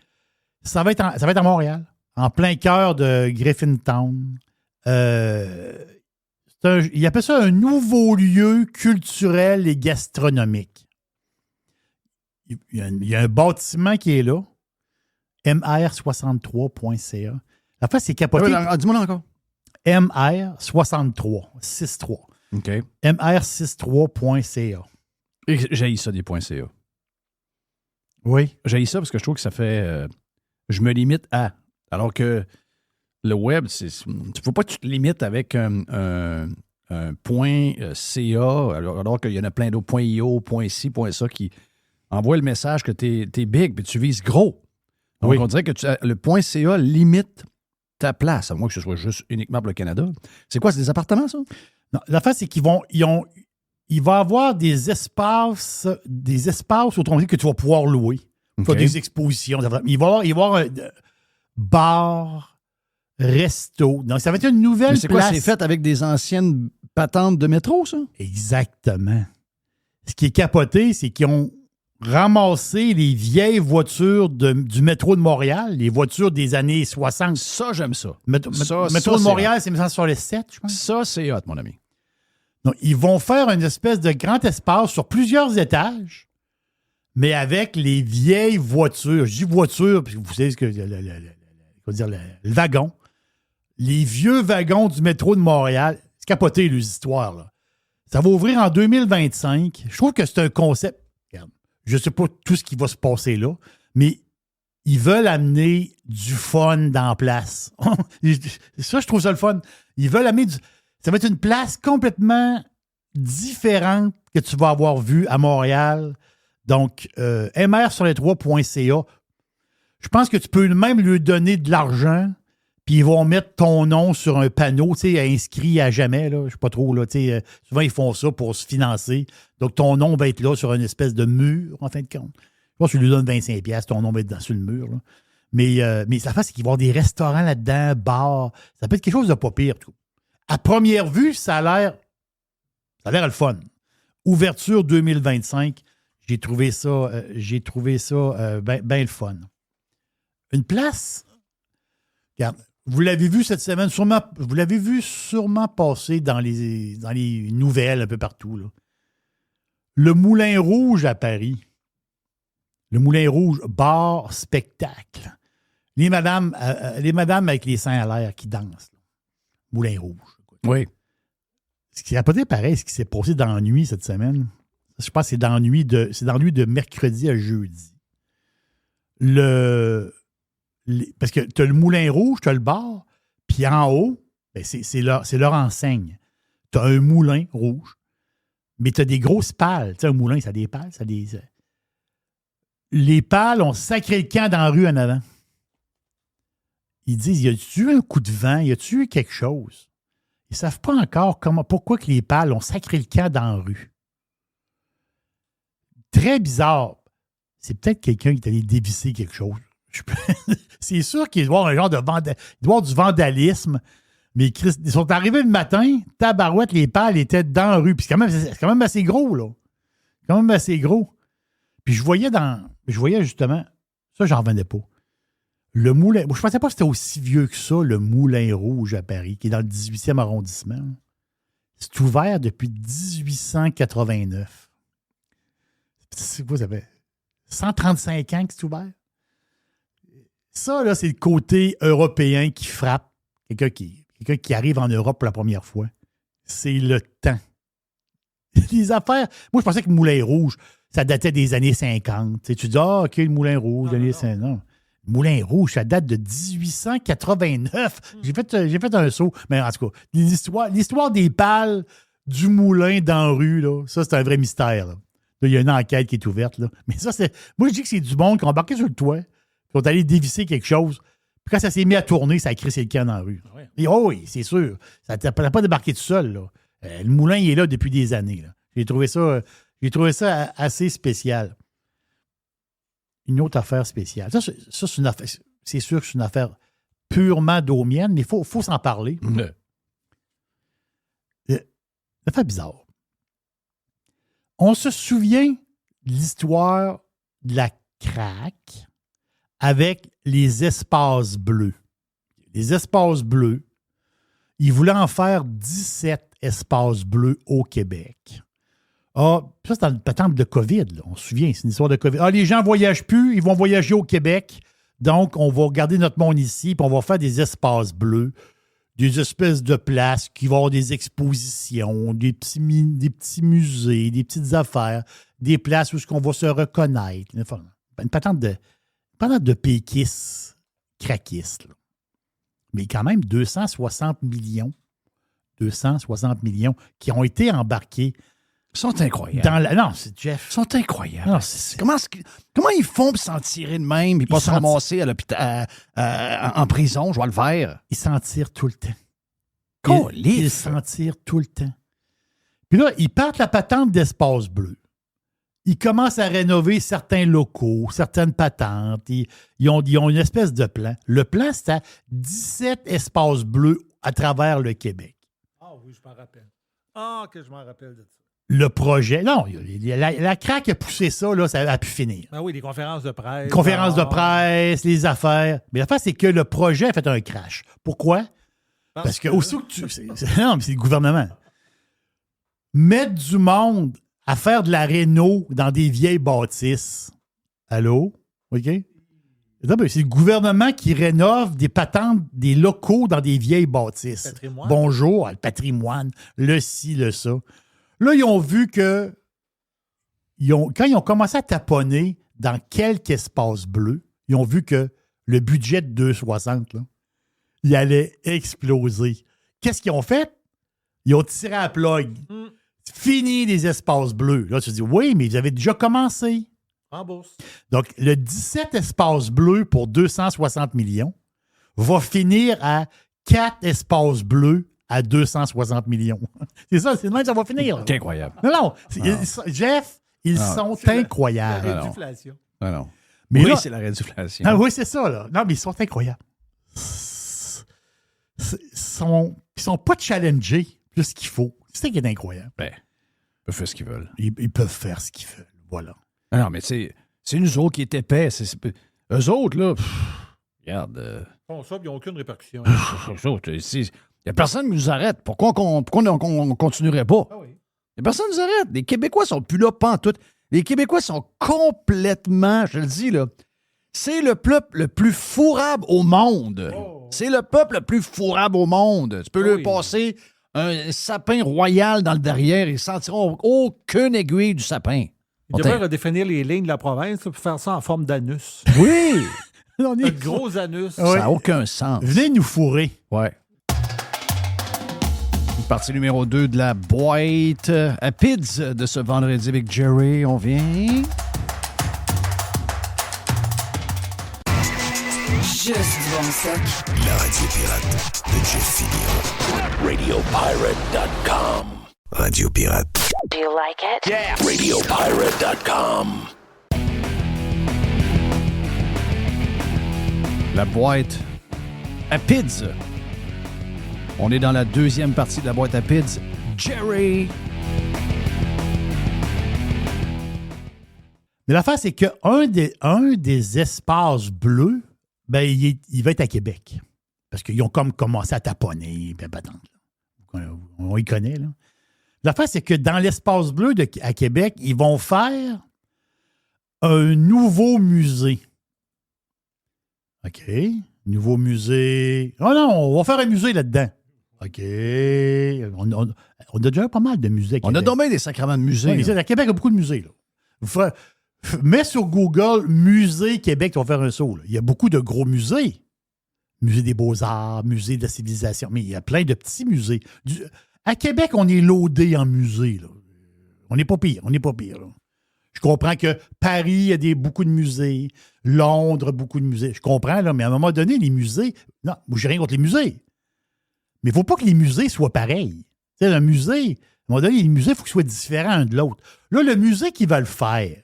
Ça va être à Montréal, en plein cœur de Griffintown. Il appelle ça un nouveau lieu culturel et gastronomique. Il y a un bâtiment qui est là, mr63.ca. La fois, c'est capoté. Dis-moi encore. mr63, 63. OK. mr63.ca. J'haïs ça des .ca. Oui. J'haïs ça parce que je trouve que ça fait... je me limite à... Alors que le web, il ne faut pas que tu te limites avec un point .ca, alors qu'il y en a plein d'autres, .io, .ci, .ça, qui envoient le message que tu es big, puis tu vises gros. Donc, on dirait que le .ca limite ta place, à moins que ce soit juste uniquement pour le Canada. C'est quoi, c'est des appartements, ça? Non, l'affaire, c'est qu'il va y avoir des espaces autrement dit, que tu vas pouvoir louer. Okay. Des expositions. Il va y avoir un bar, resto. Donc, ça va être une nouvelle place. C'est quoi, c'est fait avec des anciennes patentes de métro, ça? Exactement. Ce qui est capoté, c'est qu'ils ont ramassé les vieilles voitures du métro de Montréal, les voitures des années 60. Ça, j'aime ça. Métro de Montréal, c'est 1967, je pense. Ça, c'est hot, mon ami. Donc, ils vont faire une espèce de grand espace sur plusieurs étages, mais avec les vieilles voitures. Je dis voitures, parce que vous savez ce que le wagon. Les vieux wagons du métro de Montréal. C'est capoté, les histoires, là. Ça va ouvrir en 2025. Je trouve que c'est un concept. Regarde, je ne sais pas tout ce qui va se passer là, mais ils veulent amener du fun dans la place. Ça, je trouve ça le fun. Ils veulent amener ça va être une place complètement différente que tu vas avoir vue à Montréal. Donc, mr-sur-les-3.ca. Je pense que tu peux même lui donner de l'argent, puis ils vont mettre ton nom sur un panneau, tu sais, inscrit à jamais, là. Je sais pas trop, là. Souvent, ils font ça pour se financer. Donc, ton nom va être là sur une espèce de mur, en fin de compte. Je pense que tu lui donnes 25$, ton nom va être sur le mur, là. Mais ça fait, c'est qu'il va y avoir des restaurants là-dedans, bars. Ça peut être quelque chose de pas pire, tout. À première vue, ça a l'air le fun. Ouverture 2025. J'ai trouvé ça bien le fun. Une place, regarde, Vous l'avez vu cette semaine, sûrement, vous l'avez vu sûrement passer dans les nouvelles un peu partout. Là. Le Moulin Rouge à Paris. Le Moulin Rouge, bar, spectacle. Les madames avec les seins à l'air qui dansent. Là. Moulin Rouge. Oui. Ce qui n'a pas été pareil, ce qui s'est passé dans la nuit cette semaine. Je pense que c'est dans la nuit de mercredi à jeudi. Parce que tu as le Moulin Rouge, tu as le bar, puis en haut, ben c'est leur enseigne. Tu as un moulin rouge, mais tu as des grosses pales. Tu sais, un moulin, ça a des pales. Les pales ont sacré le camp dans la rue en avant. Ils disent, y a-tu eu un coup de vent? Y a-tu eu quelque chose? Ils ne savent pas encore pourquoi que les pales ont sacré le camp dans la rue. Très bizarre. C'est peut-être quelqu'un qui est allé dévisser quelque chose. C'est sûr qu'il doit y avoir un genre il doit y avoir du vandalisme. Mais ils sont arrivés le matin, tabarouette, les pales étaient dans la rue. Puis c'est quand même assez gros, là. Quand même assez gros. Puis je voyais justement, ça, j'en revenais pas. Le moulin, je pensais pas que c'était aussi vieux que ça, le Moulin Rouge à Paris, qui est dans le 18e arrondissement. C'est ouvert depuis 1889. C'est quoi, ça fait 135 ans que c'est ouvert? Ça, là, c'est le côté européen qui frappe. Quelqu'un qui arrive en Europe pour la première fois. C'est le temps. Les affaires... Moi, je pensais que le Moulin Rouge, ça datait des années 50. Tu dis, OK, le Moulin Rouge, années 50. Non. Le Moulin Rouge, ça date de 1889. J'ai fait un saut. Mais en tout cas, l'histoire des pales du moulin dans la rue, là, ça, c'est un vrai mystère. Là, il y a une enquête qui est ouverte. Là. Mais ça, c'est... Moi, je dis que c'est du monde qui ont embarqué sur le toit, qui sont allés dévisser quelque chose. Puis quand ça s'est mis à tourner, ça a crissé le camp dans la rue. Ouais. Et oui, c'est sûr. Ça n'a pas débarqué tout seul. Là. Le moulin, il est là depuis des années. Là. J'ai trouvé ça assez spécial. Une autre affaire spéciale. Ça c'est une affaire. C'est sûr que c'est une affaire purement domienne, mais il faut s'en parler. Une affaire bizarre. On se souvient de l'histoire de la crack avec les espaces bleus. Les espaces bleus, ils voulaient en faire 17 espaces bleus au Québec. Ah, ça, c'est dans le patente de COVID. Là. On se souvient, c'est une histoire de COVID. Ah, les gens ne voyagent plus, ils vont voyager au Québec. Donc, on va garder notre monde ici, puis on va faire des espaces bleus, des espèces de places qui vont avoir des expositions, des petits musées, des petites affaires, des places où on va se reconnaître. Une patente de péquistes, craquistes. Là. Mais quand même 260 millions qui ont été embarqués. Ils sont incroyables. Non, c'est Jeff. Ils sont incroyables. Non, Comment ils font pour s'en tirer de même et pas se ramasser à l'hôpital, en prison, je vois le faire? Ils s'en tirent tout le temps. Ils s'en tirent tout le temps. Puis là, ils partent la patente d'espace bleu. Ils commencent à rénover certains locaux, certaines patentes. Ils ont une espèce de plan. Le plan, c'était 17 espaces bleus à travers le Québec. Ah oui, je m'en rappelle. Ah, que je m'en rappelle de ça. Le projet, non, la craque a poussé ça, là, ça a pu finir. Ah oui, les conférences de presse. Conférences de presse, les affaires. Mais l'affaire, c'est que le projet a fait un crash. Pourquoi? Parce que aussitôt que non, mais c'est le gouvernement. Mettre du monde à faire de la réno dans des vieilles bâtisses. Allô? OK? C'est le gouvernement qui rénove des patentes, des locaux dans des vieilles bâtisses. Patrimoine. Bonjour, le patrimoine, le ci, le ça. Là, ils ont vu que quand ils ont commencé à taponner dans quelques espaces bleus, ils ont vu que le budget de 260, là, il allait exploser. Qu'est-ce qu'ils ont fait? Ils ont tiré à la plug. Fini les espaces bleus. Là, tu te dis, oui, mais ils avaient déjà commencé. En bourse. Donc, le 17 espaces bleus pour 260 millions va finir à 4 espaces bleus à 260 millions. C'est ça, c'est de même que ça va finir. C'est incroyable. Non. Jeff, ils sont incroyables. La réduflation. Non. Mais oui, là, c'est la réduflation. Ah oui, c'est ça. Là. Non, mais ils sont incroyables. Ils sont pas challengés plus qu'il faut. C'est ça qui est incroyable. Ben, ils peuvent faire ce qu'ils veulent. Ils peuvent faire ce qu'ils veulent. Voilà. Non, mais c'est nous autres qui est épais. Eux autres, là, Regarde. Ils font ça, puis ils n'ont aucune répercussion. Il n'y a personne qui nous arrête. Pourquoi on continuerait pas? Ah oui. Il n'y a personne qui nous arrête. Les Québécois sont plus là, pantoute. Les Québécois sont complètement, je le dis, là, c'est le peuple le plus fourrable au monde. Oh. C'est le peuple le plus fourrable au monde. Tu peux Oui. lui passer un sapin royal dans le derrière et ils ne sentiront aucune aiguille du sapin. Ils devraient redéfinir les lignes de la province pour faire ça en forme d'anus. Oui! Un gros anus. Ça n'a aucun sens. Venez nous fourrer. Ouais. Partie numéro 2 de la boîte à Pids de ce vendredi avec Jerry. On vient. Juste du bon stock. La radio pirate de Jeff Fillion. RadioPirate.com. Radio Pirate. Do you like it? Yeah! RadioPirate.com. La boîte à Pids. On est dans la deuxième partie de la boîte à Pids. Jerry! Mais l'affaire, c'est qu'un des espaces bleus, ben, il va être à Québec. Parce qu'ils ont comme commencé à taponner. On y connaît, là. L'affaire, c'est que dans l'espace bleu à Québec, ils vont faire un nouveau musée. OK. Nouveau musée. Oh non, on va faire un musée là-dedans. OK. On a déjà pas mal de musées à Québec. On a dormi des sacrements de musées. Oui, à Québec, il y a beaucoup de musées. Là. Mets sur Google Musée Québec, tu vas faire un saut. Là. Il y a beaucoup de gros musées. Musée des Beaux-Arts, Musée de la civilisation. Mais il y a plein de petits musées. À Québec, on est loadé en musées. Là. On n'est pas pire. Là. Je comprends que Paris a beaucoup de musées. Londres a beaucoup de musées. Je comprends, là, mais à un moment donné, les musées... Non, moi, j'ai rien contre les musées. Mais il ne faut pas que les musées soient pareils. Tu sais, un musée... À un moment donné, les musées, il faut qu'ils soient différents un de l'autre. Là, le musée qu'ils veulent faire,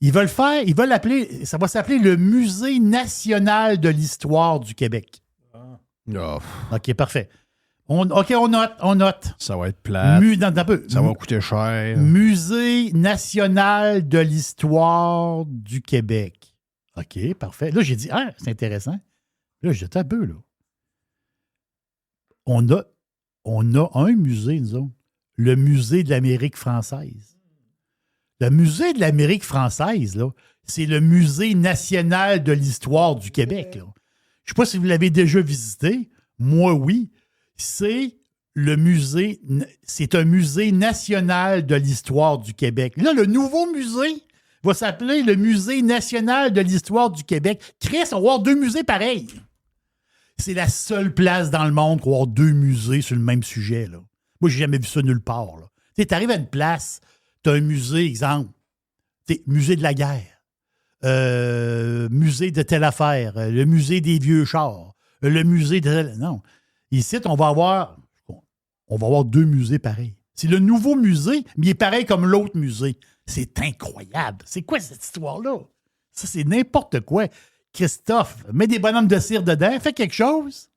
ils veulent l'appeler... Ça va s'appeler le Musée national de l'histoire du Québec. Oh. OK, parfait. On note. Ça va être plat. Ça va coûter cher. Musée national de l'histoire du Québec. OK, parfait. Là, j'ai dit, c'est intéressant. Là, j'étais un peu, là. On a un musée, nous autres. Le Musée de l'Amérique française. Le Musée de l'Amérique française, là, c'est le Musée national de l'histoire du Québec, là. Je ne sais pas si vous l'avez déjà visité. Moi, oui. C'est un musée national de l'histoire du Québec. Là, le nouveau musée va s'appeler le Musée national de l'histoire du Québec. Chris, on va avoir deux musées pareils. C'est la seule place dans le monde pour avoir deux musées sur le même sujet, là. Moi, j'ai jamais vu ça nulle part, là. Tu arrives à une place, tu as un musée, exemple, musée de la guerre, musée de telle affaire, le musée des vieux chars, le musée de... Non. Ici, on va avoir deux musées pareils. C'est le nouveau musée, mais il est pareil comme l'autre musée. C'est incroyable. C'est quoi cette histoire-là? Ça, c'est n'importe quoi. Christophe, mets des bonhommes de cire dedans, fais quelque chose.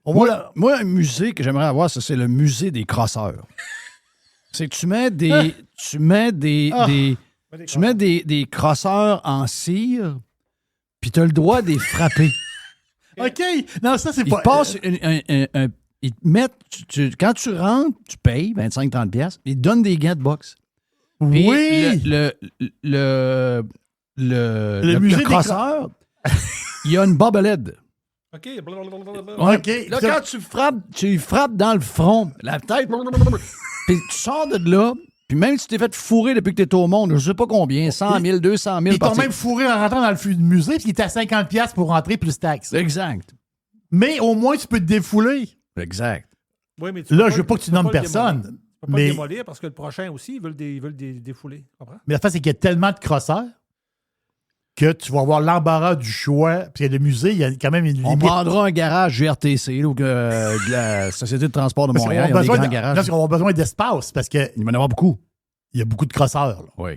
Moi, un musée que j'aimerais avoir, c'est le musée des crosseurs. C'est que tu mets des crosseurs en cire, puis tu as le droit de les frapper. OK. Non, ça, c'est pas... Ils te mettent... quand tu rentres, tu payes 25-30$. Ils te donnent des gants de boxe. Oui! Le crosseur, il y a une bobblehead. OK. Là, quand tu frappes dans le front, la tête, puis tu sors de là, puis même si tu t'es fait fourrer depuis que tu es au monde, je sais pas combien, 100 000, 200 000... Ils t'ont même fourré en rentrant dans le musée, puis il était à 50$ pour rentrer plus taxes. Exact. Mais au moins, tu peux te défouler. Exact. Oui, mais là, je veux pas que tu nommes personne. Tu peux pas le démolir parce que le prochain aussi, ils veulent défouler. Comprends? Mais la face, c'est qu'il y a tellement de crosseurs que tu vas avoir l'embarras du choix. Puis le musée, il y a quand même une limite. On prendra un garage GRTC ou de la Société de transport de Montréal. Il y a des grands garages. Parce qu'on va avoir besoin d'espace parce que... Il va y en avoir beaucoup. Il y a beaucoup de crosseurs. Là. Oui.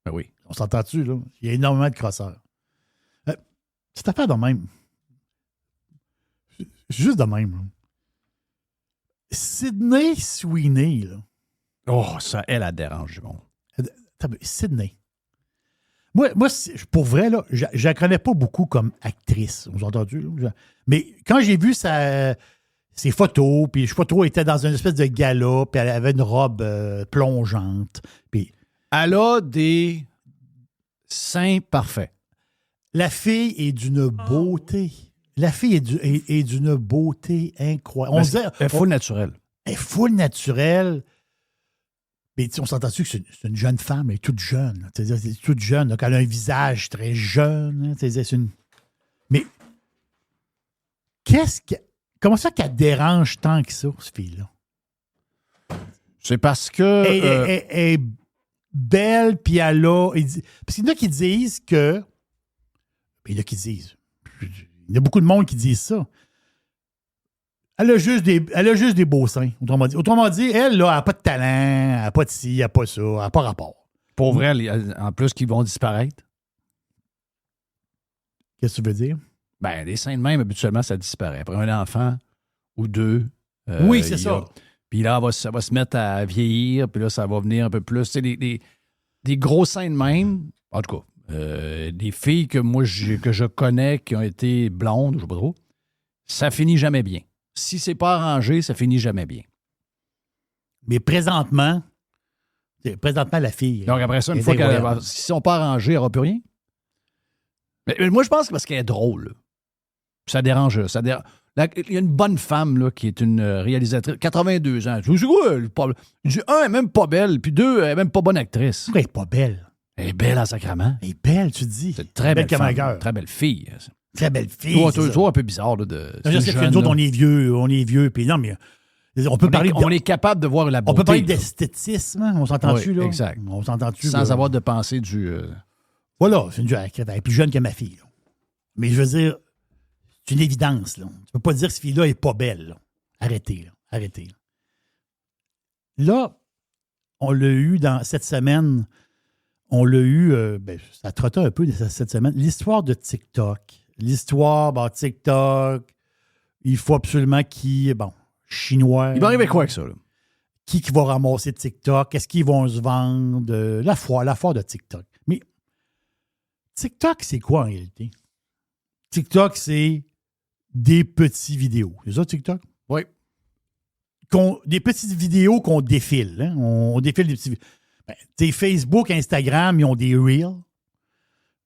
Ben oui. On s'entend-tu, là? Il y a énormément de crosseurs. C'est affaire de même. Juste de même. Là. Sydney Sweeney, là. Oh, ça, elle dérange du monde. Sydney. Moi, pour vrai, là, je la connais pas beaucoup comme actrice. Vous avez entendu? Là? Mais quand j'ai vu ses photos, puis je sais pas trop, elle était dans une espèce de gala, puis elle avait une robe plongeante. Puis Elle a des seins parfaits. la fille est d'une beauté. La fille est d'une beauté incroyable. Elle est full naturelle. Elle est full naturelle. Mais on s'entend-tu que c'est une jeune femme, elle est toute jeune. C'est toute jeune. Donc elle a un visage très jeune. Mais comment ça qu'elle dérange tant que ça, cette fille-là? C'est parce que... Elle est belle, puis elle a... Parce qu'il y en a qui disent que... Il y en a qui disent... Il y a beaucoup de monde qui disent ça. Elle a juste des beaux seins, autrement dit, elle, là, elle n'a pas de talent, elle n'a pas de ci, elle n'a pas ça, elle n'a pas rapport. Pour vrai, en plus, qu'ils vont disparaître. Qu'est-ce que tu veux dire? Ben, les seins de même, habituellement, ça disparaît. Après un enfant ou deux. Oui, c'est ça. Puis là, ça va se mettre à vieillir, puis là, ça va venir un peu plus. Tu sais, des gros seins de même, en tout cas, des filles que je connais qui ont été blondes, je sais pas trop, ça finit jamais bien. Si c'est pas arrangé, ça finit jamais bien. Mais présentement, la fille... Donc après ça, une fois si ils sont pas arrangés, il n'y aura plus rien. Mais moi, je pense que parce qu'elle est drôle. Ça dérange. Il y a une bonne femme là, qui est une réalisatrice, 82 ans. Je dis, elle est même pas belle, puis deux, elle est même pas bonne actrice. Elle n'est pas belle. Elle est belle en sacrament. Elle est belle, tu dis. C'est une très belle femme, femme. très belle fille. Très belle fille. Toujours un peu bizarre. Là, je sais que nous autres, on est vieux, puis non, mais on peut parler... On est capable de voir la beauté. On peut parler d'esthétisme, hein? On s'entend-tu, là? Exact. On s'entend-tu? Sans avoir de pensée du... Voilà, c'est elle est plus jeune que ma fille. Là. Mais je veux dire, c'est une évidence. Là. Tu peux pas dire que cette fille-là est pas belle. Là. Arrêtez. Là, on l'a eu cette semaine... ça trottait un peu cette semaine. L'histoire de TikTok. TikTok, il faut absolument Chinois. Il va arriver quoi avec ça, là? Qui va ramasser TikTok? Est-ce qu'ils vont se vendre? La foire de TikTok. Mais TikTok, c'est quoi en réalité? TikTok, c'est des petites vidéos. C'est ça, TikTok? Oui. Des petites vidéos qu'on défile. Hein? On défile des petites vidéos. Facebook, Instagram, ils ont des Reels.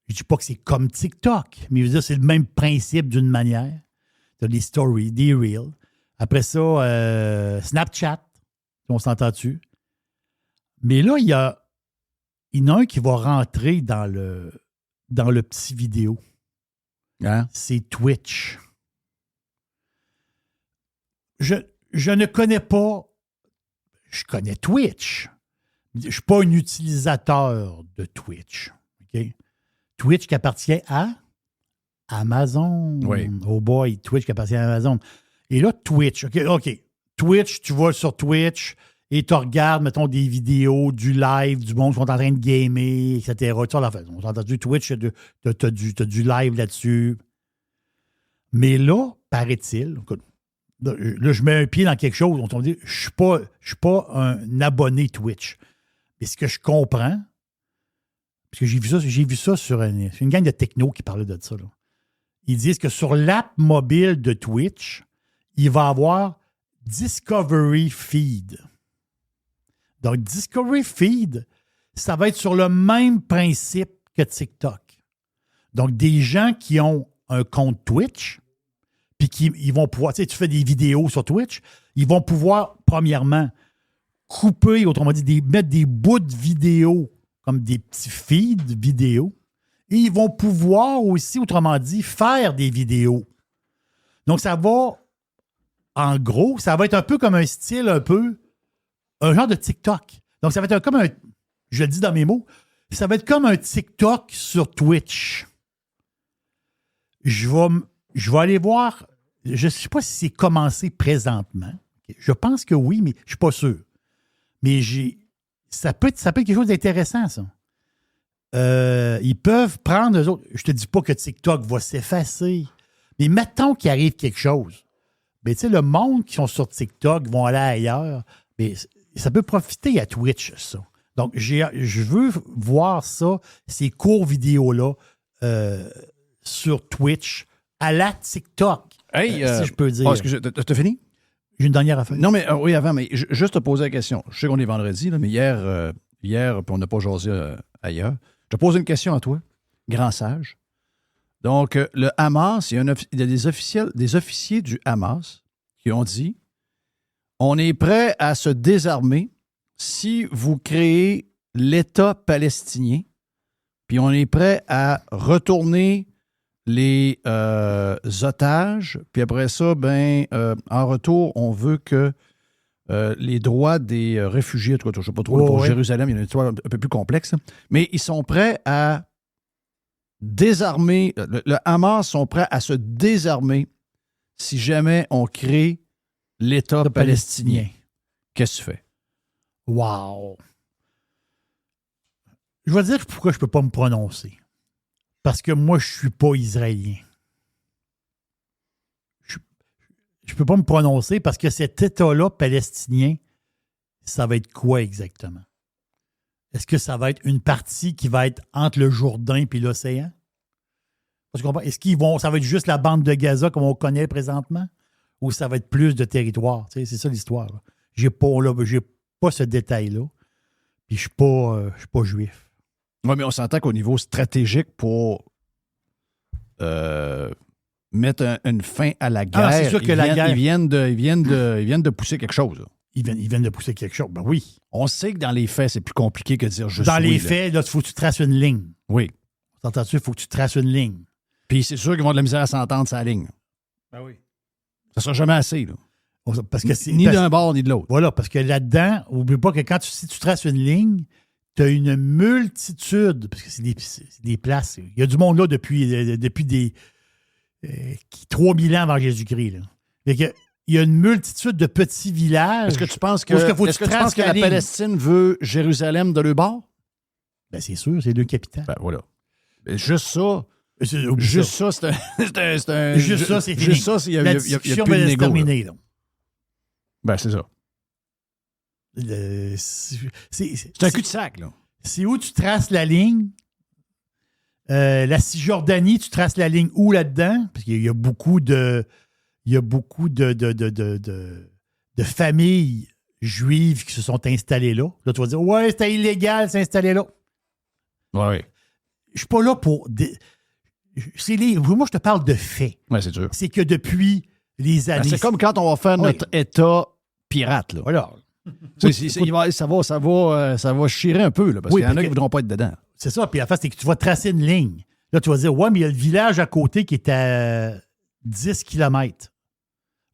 Je ne dis pas que c'est comme TikTok, mais je veux dire, c'est le même principe d'une manière. Tu as des stories, des Reels. Après ça, Snapchat, on s'entend-tu. Mais là, il y en a un qui va rentrer dans le petit vidéo. Hein? C'est Twitch. Je ne connais pas... Je connais Twitch. Je ne suis pas un utilisateur de Twitch. OK? Twitch qui appartient à Amazon. Oui. Oh boy, Twitch qui appartient à Amazon. Et là, Twitch. OK. Twitch, tu vas sur Twitch et tu regardes, mettons, des vidéos, du live, du monde qui sont en train de gamer, etc. Tu vois, on s'entend du Twitch, tu as du live là-dessus. Mais là, paraît-il, là, je mets un pied dans quelque chose. On dit, je ne suis pas un abonné Twitch. Mais ce que je comprends, parce que j'ai vu ça sur une gang de techno qui parlait de ça. Là. Ils disent que sur l'app mobile de Twitch, il va y avoir Discovery Feed. Donc, Discovery Feed, ça va être sur le même principe que TikTok. Donc, des gens qui ont un compte Twitch, puis ils vont pouvoir, tu fais des vidéos sur Twitch, ils vont pouvoir, premièrement, couper, autrement dit, mettre des bouts de vidéos comme des petits feeds vidéo. Et ils vont pouvoir aussi, autrement dit, faire des vidéos. Donc, ça va, en gros, ça va être un peu comme un style, un genre de TikTok. Donc, ça va être comme je le dis dans mes mots, ça va être comme un TikTok sur Twitch. Je vais aller voir, je ne sais pas si c'est commencé présentement. Je pense que oui, mais je ne suis pas sûr. Mais ça peut être quelque chose d'intéressant, ça. Ils peuvent prendre eux autres. Je te dis pas que TikTok va s'effacer, mais mettons qu'il arrive quelque chose. Mais tu sais, le monde qui sont sur TikTok vont aller ailleurs. Mais ça peut profiter à Twitch, ça. Donc, je veux voir ça, ces courts vidéos-là, sur Twitch, à la TikTok, si je peux dire. Excusez, t'as fini? J'ai une dernière affaire. Non, mais oui, avant, mais juste te poser la question. Je sais qu'on est vendredi, là, mais hier puis on n'a pas jasé ailleurs. Je te pose une question à toi, grand sage. Donc, le Hamas, il y a des officiers du Hamas qui ont dit on est prêt à se désarmer si vous créez l'État palestinien, puis on est prêt à retourner les otages, puis après ça, en retour, on veut que les droits des réfugiés, je ne sais pas trop, pour Jérusalem, il y a une histoire un peu plus complexe, mais ils sont prêts à désarmer, le Hamas sont prêts à se désarmer si jamais on crée l'État palestinien. Qu'est-ce que tu fais? Wow! Je vais dire pourquoi je ne peux pas me prononcer. Parce que moi, je ne suis pas israélien. Je ne peux pas me prononcer parce que cet État-là palestinien, ça va être quoi exactement? Est-ce que ça va être une partie qui va être entre le Jourdain et l'océan? Est-ce ça va être juste la bande de Gaza comme on connaît présentement? Ou ça va être plus de territoire? C'est ça l'histoire. J'ai pas ce détail-là. Puis je suis pas juif. Oui, mais on s'entend qu'au niveau stratégique, pour mettre une fin à la guerre, c'est sûr que ils viennent de pousser quelque chose. Là. Ils viennent de pousser quelque chose. Ben oui. On sait que dans les faits, c'est plus compliqué que de dire juste dans les faits, il faut que tu traces une ligne. Oui. T'entends-tu? Il faut que tu traces une ligne. Puis c'est sûr qu'ils vont de la misère à s'entendre sa ligne. Ben oui. Ça sera jamais assez, là. Parce que ni d'un bord, ni de l'autre. Voilà, parce que là-dedans, n'oublie pas que si tu traces une ligne, tu as une multitude, parce que c'est des places. Il y a du monde là depuis 3000 ans avant Jésus-Christ. Là. Il y a une multitude de petits villages. Est-ce que tu penses que la Palestine veut Jérusalem de leur bord? Ben c'est sûr, c'est deux capitales. Ben voilà. Ben, juste ça. c'est un. Juste ça, c'est fini. Juste ça, il y a plus de négo. Là. Ben, c'est ça. C'est un cul-de-sac, là. C'est où tu traces la ligne. La Cisjordanie, tu traces la ligne où là-dedans? Parce qu'il y a beaucoup de familles juives qui se sont installées là. Là, tu vas dire, ouais, c'était illégal de s'installer là. Oui. Je suis pas là pour... Moi, je te parle de faits. Oui, c'est sûr. C'est que depuis les années... C'est comme quand on va faire notre État pirate, là. Voilà. Ça va chirer un peu, là, parce qu'il y en a qui ne voudront pas être dedans. C'est ça. Puis la face, c'est que tu vas tracer une ligne. Là, tu vas dire, ouais, mais il y a le village à côté qui est à 10 km.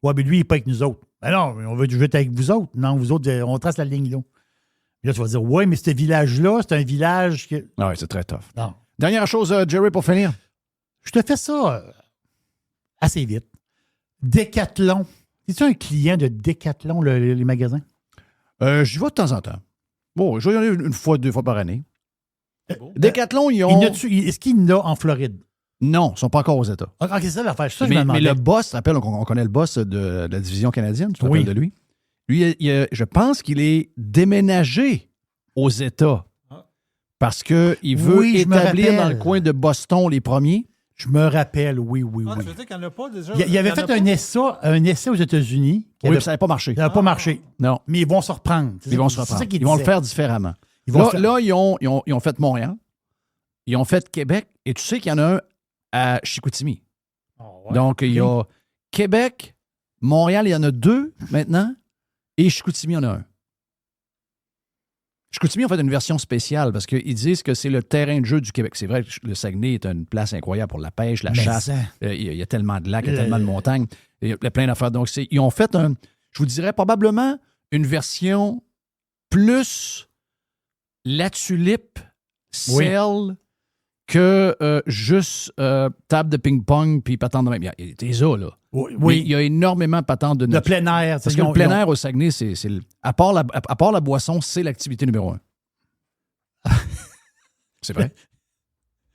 Ouais, mais lui, il n'est pas avec nous autres. Ben non, on veut jouer avec vous autres. Non, vous autres, on trace la ligne là. Puis là, tu vas dire, ouais, mais ce village-là, c'est un village que... Ah oui, c'est très tough. Non. Dernière chose, Jerry, pour finir. Je te fais ça assez vite. Décathlon. Es-tu un client de Décathlon, les magasins? J'y vais de temps en temps. Bon, je vais y aller une fois, 2 fois par année. Décathlon, ils ont... Est-ce qu'il y en a en Floride? Non, ils ne sont pas encore aux États. OK, c'est ça l'affaire. Mais le boss, tu te rappelles, on connaît le boss de la division canadienne, tu te rappelles de lui? Lui, je pense qu'il est déménagé aux États parce qu'il veut établir dans le coin de Boston les premiers. Je me rappelle, oui. Tu veux dire qu'il n'y en a pas déjà? Il avait fait un essai aux États-Unis. Oui, ça n'avait pas marché. Ça n'avait pas marché. Non. Mais ils vont se reprendre. Ils vont se reprendre. Ils vont le faire différemment. Ils ont fait Montréal. Ils ont fait Québec. Et tu sais qu'il y en a un à Chicoutimi. Oh, ouais. Donc, il y a Québec, Montréal, il y en a 2 maintenant. Et Chicoutimi, il y en a un. Chicoutimi, en fait, une version spéciale parce qu'ils disent que c'est le terrain de jeu du Québec. C'est vrai que le Saguenay est une place incroyable pour la pêche, la chasse. Il y a tellement de lacs, il y a tellement de montagnes. Il y a plein d'affaires. Donc, ils ont fait je vous dirais probablement une version plus la tulipe, sel, que juste table de ping-pong puis patente de même. Il y a des là. Oui. Il y a énormément de patentes de nature. Le plein air. Parce que le plein air au Saguenay, à part la boisson, c'est l'activité numéro 1. C'est vrai?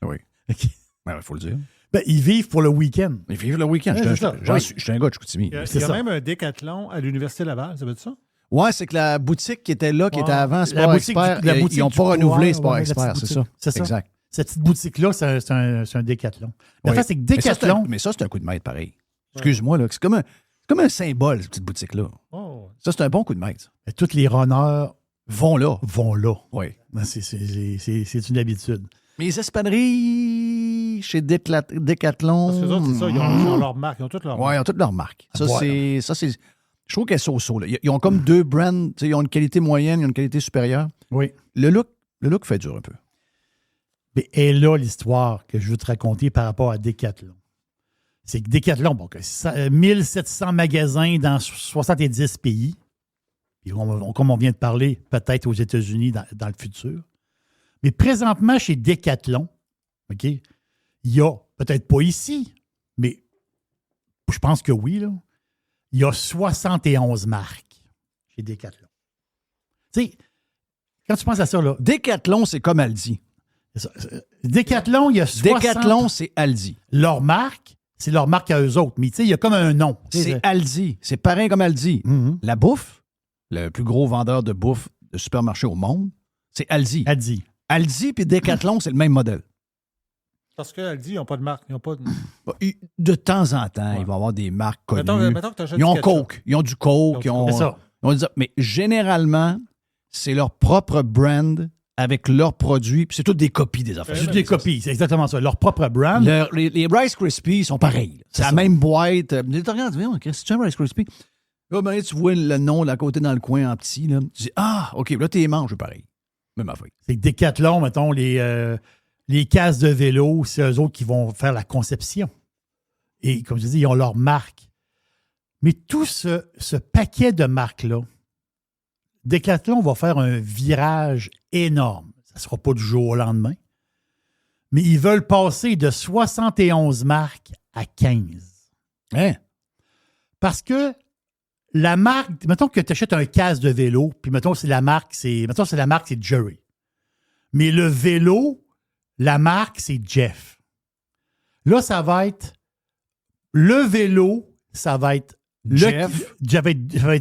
Oui. Okay. Il faut le dire. Ben, ils vivent pour le week-end. Ils vivent le week-end. Je suis un gars de Chicoutimi. Il y a même un décathlon à l'Université Laval, ça veut dire ça? Ouais, c'est que la boutique qui était là, qui était avant Sport boutique Expert, la boutique ils n'ont du pas renouvelé coureur, Sport la Expert, petite c'est ça. boutique. C'est ça. Exact. Cette petite boutique-là, c'est un Décathlon. La Oui. face, c'est que Mais ça, Décathlon... mais ça, c'est un coup de maître pareil. Excuse-moi, là. C'est comme un symbole, cette petite boutique-là. Oh. Ça, c'est un bon coup de maître. Tous les runners Vont là. vont là. Oui. C'est une habitude. Mais les espadrilles chez Décathlon. Parce que les autres, c'est ça, ils ont leur marque, ils ont toutes leurs Oui, marques. ils ont toutes leurs marques. Ça, Voilà. c'est. Je trouve qu'elles sont so. Ils ont comme deux brands. Ils ont une qualité moyenne, ils ont une qualité supérieure. Oui. Le look fait dur un peu. Mais est là l'histoire que je veux te raconter par rapport à Décathlon. C'est que Décathlon, 1700 magasins dans 70 pays. Puis comme on vient de parler, peut-être aux États-Unis dans le futur. Mais présentement, chez Décathlon, OK, il y a, peut-être pas ici, mais je pense que oui, là, il y a 71 marques chez Décathlon. Tu sais, quand tu penses à ça, là, Décathlon, c'est comme Aldi. Décathlon, il y a 60... Décathlon, c'est Aldi. Leur marque, c'est leur marque à eux autres. Mais tu sais, il y a comme un nom. C'est Aldi. C'est pareil comme Aldi. Mhm. La bouffe, le plus gros vendeur de bouffe de supermarché au monde, c'est Aldi. Aldi. Aldi puis Décathlon, c'est le même modèle. Parce qu'elle dit, ils n'ont pas de marque. Ils n'ont pas de... De temps en temps, il va y avoir des marques connues. Mettons que t'achètes Ils ont du ketchup. Coke. Ils ont du Coke. Ils ont C'est ça. Mais généralement, c'est leur propre brand avec leurs produits. Puis c'est toutes des copies des affaires. C'est juste des copies. C'est exactement ça. Leur propre brand. Les Rice Krispies sont pareils. C'est la même boîte. Tu regardes, tu dis, c'est un Rice Krispie. Là, ben, tu vois le nom là, à côté dans le coin en petit. Là. Tu dis, OK, là, tu les manges pareil. Même affaire. C'est que Décathlon, mettons, les cases de vélo, c'est eux autres qui vont faire la conception. Et comme je dis, ils ont leur marque. Mais tout ce paquet de marques-là, Décathlon va faire un virage énorme. Ça ne sera pas du jour au lendemain. Mais ils veulent passer de 71 marques à 15. Hein? Parce que la marque, mettons que tu achètes un casque de vélo, puis mettons c'est la marque, c'est Jerry. Mais le vélo, la marque, c'est Jeff. Là, ça va être le vélo, ça va être Jeff.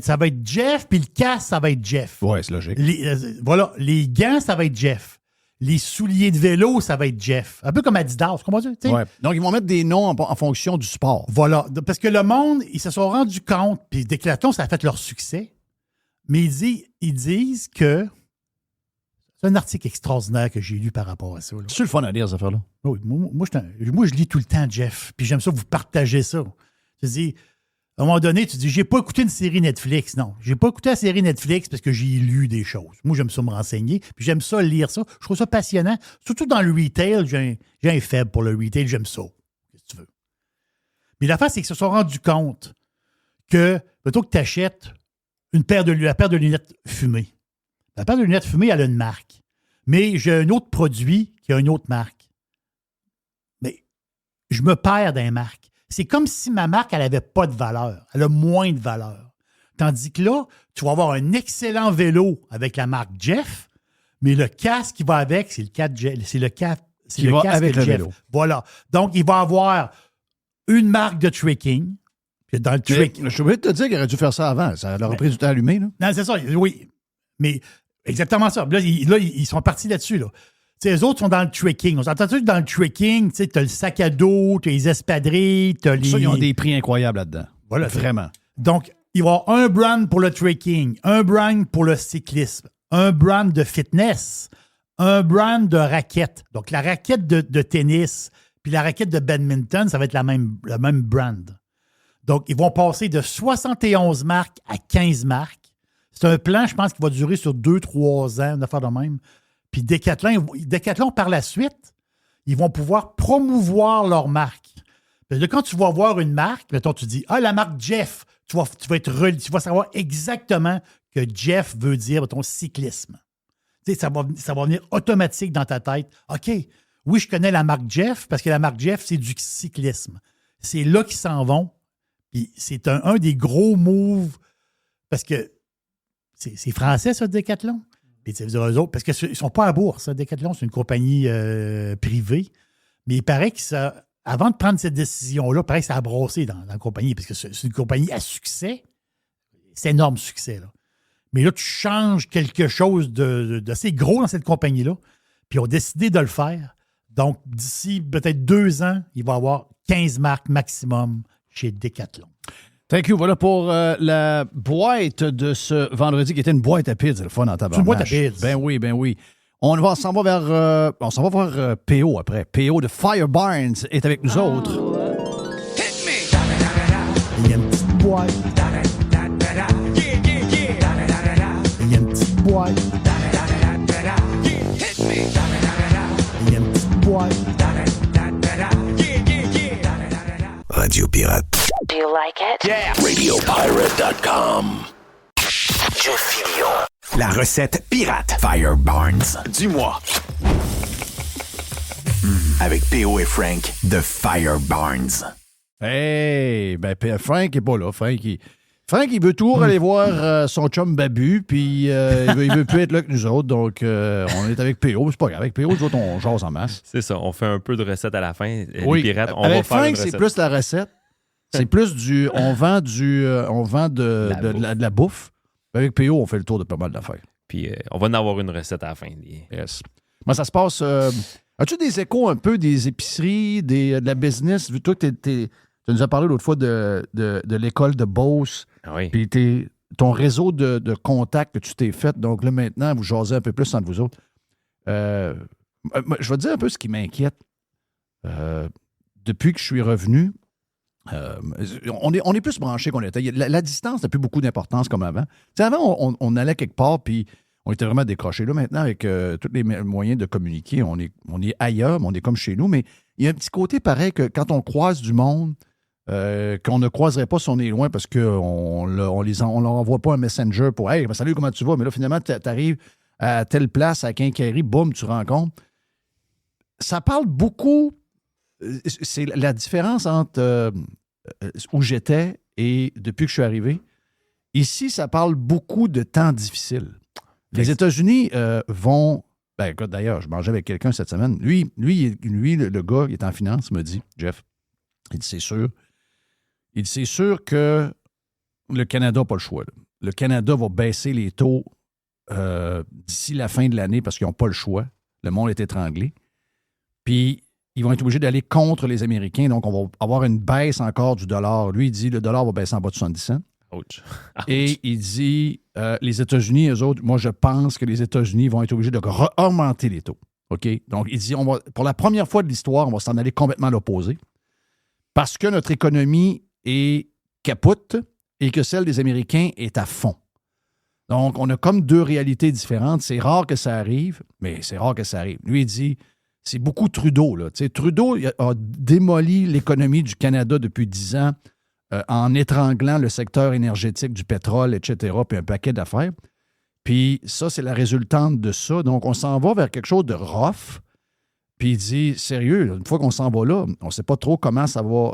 Ça va être Jeff, puis le casque, ça va être Jeff. Ouais, c'est logique. Les gants, ça va être Jeff. Les souliers de vélo, ça va être Jeff. Un peu comme Adidas, comment dire? Ouais. Donc, ils vont mettre des noms en fonction du sport. Voilà. Parce que le monde, ils se sont rendus compte, puis Décathlon, ça a fait leur succès, mais ils disent que... C'est un article extraordinaire que j'ai lu par rapport à ça. C'est le fun à lire, cette affaire-là. Oui, moi, je lis tout le temps, Jeff, puis j'aime ça, vous partagez ça. Je dis, à un moment donné, tu dis, j'ai pas écouté une série Netflix. Non, j'ai pas écouté la série Netflix parce que j'ai lu des choses. Moi, j'aime ça me renseigner, puis j'aime ça lire ça. Je trouve ça passionnant. Surtout dans le retail, j'ai un faible pour le retail, j'aime ça. Qu'est-ce que tu veux? Mais l'affaire, c'est qu'ils se sont rendus compte que, plutôt que tu achètes la paire de lunettes fumées, la paire de lunettes fumées, elle a une marque. Mais j'ai un autre produit qui a une autre marque. Mais je me perds dans les marques. C'est comme si ma marque, elle n'avait pas de valeur. Elle a moins de valeur. Tandis que là, tu vas avoir un excellent vélo avec la marque Jeff, mais le casque qui va avec, c'est le casque avec le Jeff. vélo. Voilà. Donc, il va avoir une marque de trekking. Puis dans le trekking. Je suis obligé de te dire qu'il aurait dû faire ça avant. Ça leur a pris du temps à allumer. Là. Non, c'est ça, oui. Mais exactement ça. Là, ils sont partis là-dessus. Là. Les autres sont dans le trekking. On s'entend tous dans le trekking, tu as le sac à dos, tu as les espadrilles, tu as les... Ça, ils ont des prix incroyables là-dedans. Voilà. Vraiment. Donc, il va y avoir un brand pour le trekking, un brand pour le cyclisme, un brand de fitness, un brand de raquette. Donc, la raquette de tennis puis la raquette de badminton, ça va être le même brand. Donc, ils vont passer de 71 marques à 15 marques. C'est un plan, je pense, qui va durer sur 2-3 ans, une affaire de même. Puis Décathlon, par la suite, ils vont pouvoir promouvoir leur marque. Parce que quand tu vas voir une marque, mettons, tu dis, la marque Jeff, tu vas savoir exactement que Jeff veut dire, mettons, cyclisme. Tu sais, ça va venir automatique dans ta tête. OK, oui, je connais la marque Jeff, parce que la marque Jeff, c'est du cyclisme. C'est là qu'ils s'en vont. Puis c'est un des gros moves, parce que c'est français, ça, Décathlon. Puis eux autres, parce qu'ils ne sont pas à bourse. Décathlon, c'est une compagnie privée. Mais il paraît que avant de prendre cette décision-là, il paraît que ça a brossé dans la compagnie, parce que c'est une compagnie à succès. C'est énorme succès. Là. Mais là, tu changes quelque chose d'assez gros dans cette compagnie-là. Puis ils ont décidé de le faire. Donc, d'ici peut-être 2 ans, il va y avoir 15 marques maximum chez Decathlon. Thank you. Voilà pour la boîte de ce vendredi qui était une boîte à pizza. Le fun en tabarnak. C'est une boîte à pizza. Ben oui. On s'en va vers... on s'en va voir PO après. PO de Fire Barnes est avec nous autres. Il y a une petite boîte. Il y a une petite boîte. Il y a une petite boîte. Radio Pirate. Do you like it? Yeah! RadioPirate.com. Jeff Fillion. La recette pirate Fire Barnes du mois. Avec P.O. et Frank de Fire Barnes. Hey, ben Frank est pas là. Frank, il veut toujours aller voir son chum Babu, puis il veut plus être là que nous autres, donc on est avec P.O. C'est pas grave. Avec P.O., nous autres, on jase en masse. C'est ça, on fait un peu de recette à la fin. Oui. Les pirates, on avec va faire Frank, une recette. c'est plus la recette. C'est plus du... On vend de la bouffe. Avec P.O., on fait le tour de pas mal d'affaires. Puis on va en avoir une recette à la fin. Yes. Moi, ça se passe... as-tu des échos un peu des épiceries, de la business? Vu toi que tu nous as parlé l'autre fois de l'école de Beauce. Oui. Puis ton réseau de contacts que tu t'es fait. Donc là, maintenant, vous jasez un peu plus entre vous autres. Je vais te dire un peu ce qui m'inquiète. Depuis que je suis revenu, on est plus branchés qu'on était. La distance n'a plus beaucoup d'importance comme avant. Tu sais, avant, on allait quelque part, puis on était vraiment décrochés. Là, maintenant, avec tous les moyens de communiquer, on est ailleurs, mais on est comme chez nous. Mais il y a un petit côté pareil que quand on croise du monde, qu'on ne croiserait pas si on est loin parce qu'on leur envoie pas un messenger pour « Hey, salut, comment tu vas? » Mais là, finalement, tu arrives à telle place, à Quincaillerie, boum, tu rencontres. Ça parle beaucoup... C'est la différence entre où j'étais et depuis que je suis arrivé. Ici, ça parle beaucoup de temps difficiles. Les États-Unis vont... Ben, écoute, d'ailleurs, je mangeais avec quelqu'un cette semaine. Lui, le gars, il est en finance, il me dit, Jeff, il dit, c'est sûr. Il dit, c'est sûr que le Canada n'a pas le choix. Là. Le Canada va baisser les taux d'ici la fin de l'année parce qu'ils n'ont pas le choix. Le monde est étranglé. Puis, ils vont être obligés d'aller contre les Américains. Donc, on va avoir une baisse encore du dollar. Lui, il dit, le dollar va baisser en bas de 70 cents. Ouch. Et il dit, les États-Unis, eux autres, moi, je pense que les États-Unis vont être obligés de augmenter les taux. OK? Donc, il dit, pour la première fois de l'histoire, on va s'en aller complètement à l'opposé parce que notre économie est capote et que celle des Américains est à fond. Donc, on a comme deux réalités différentes. C'est rare que ça arrive, mais c'est rare que ça arrive. Lui, il dit, c'est beaucoup Trudeau. Là. Trudeau a démoli l'économie du Canada depuis 10 ans en étranglant le secteur énergétique du pétrole, etc., puis un paquet d'affaires. Puis ça, c'est la résultante de ça. Donc, on s'en va vers quelque chose de rough. Puis il dit, sérieux, une fois qu'on s'en va là, on ne sait pas trop comment ça va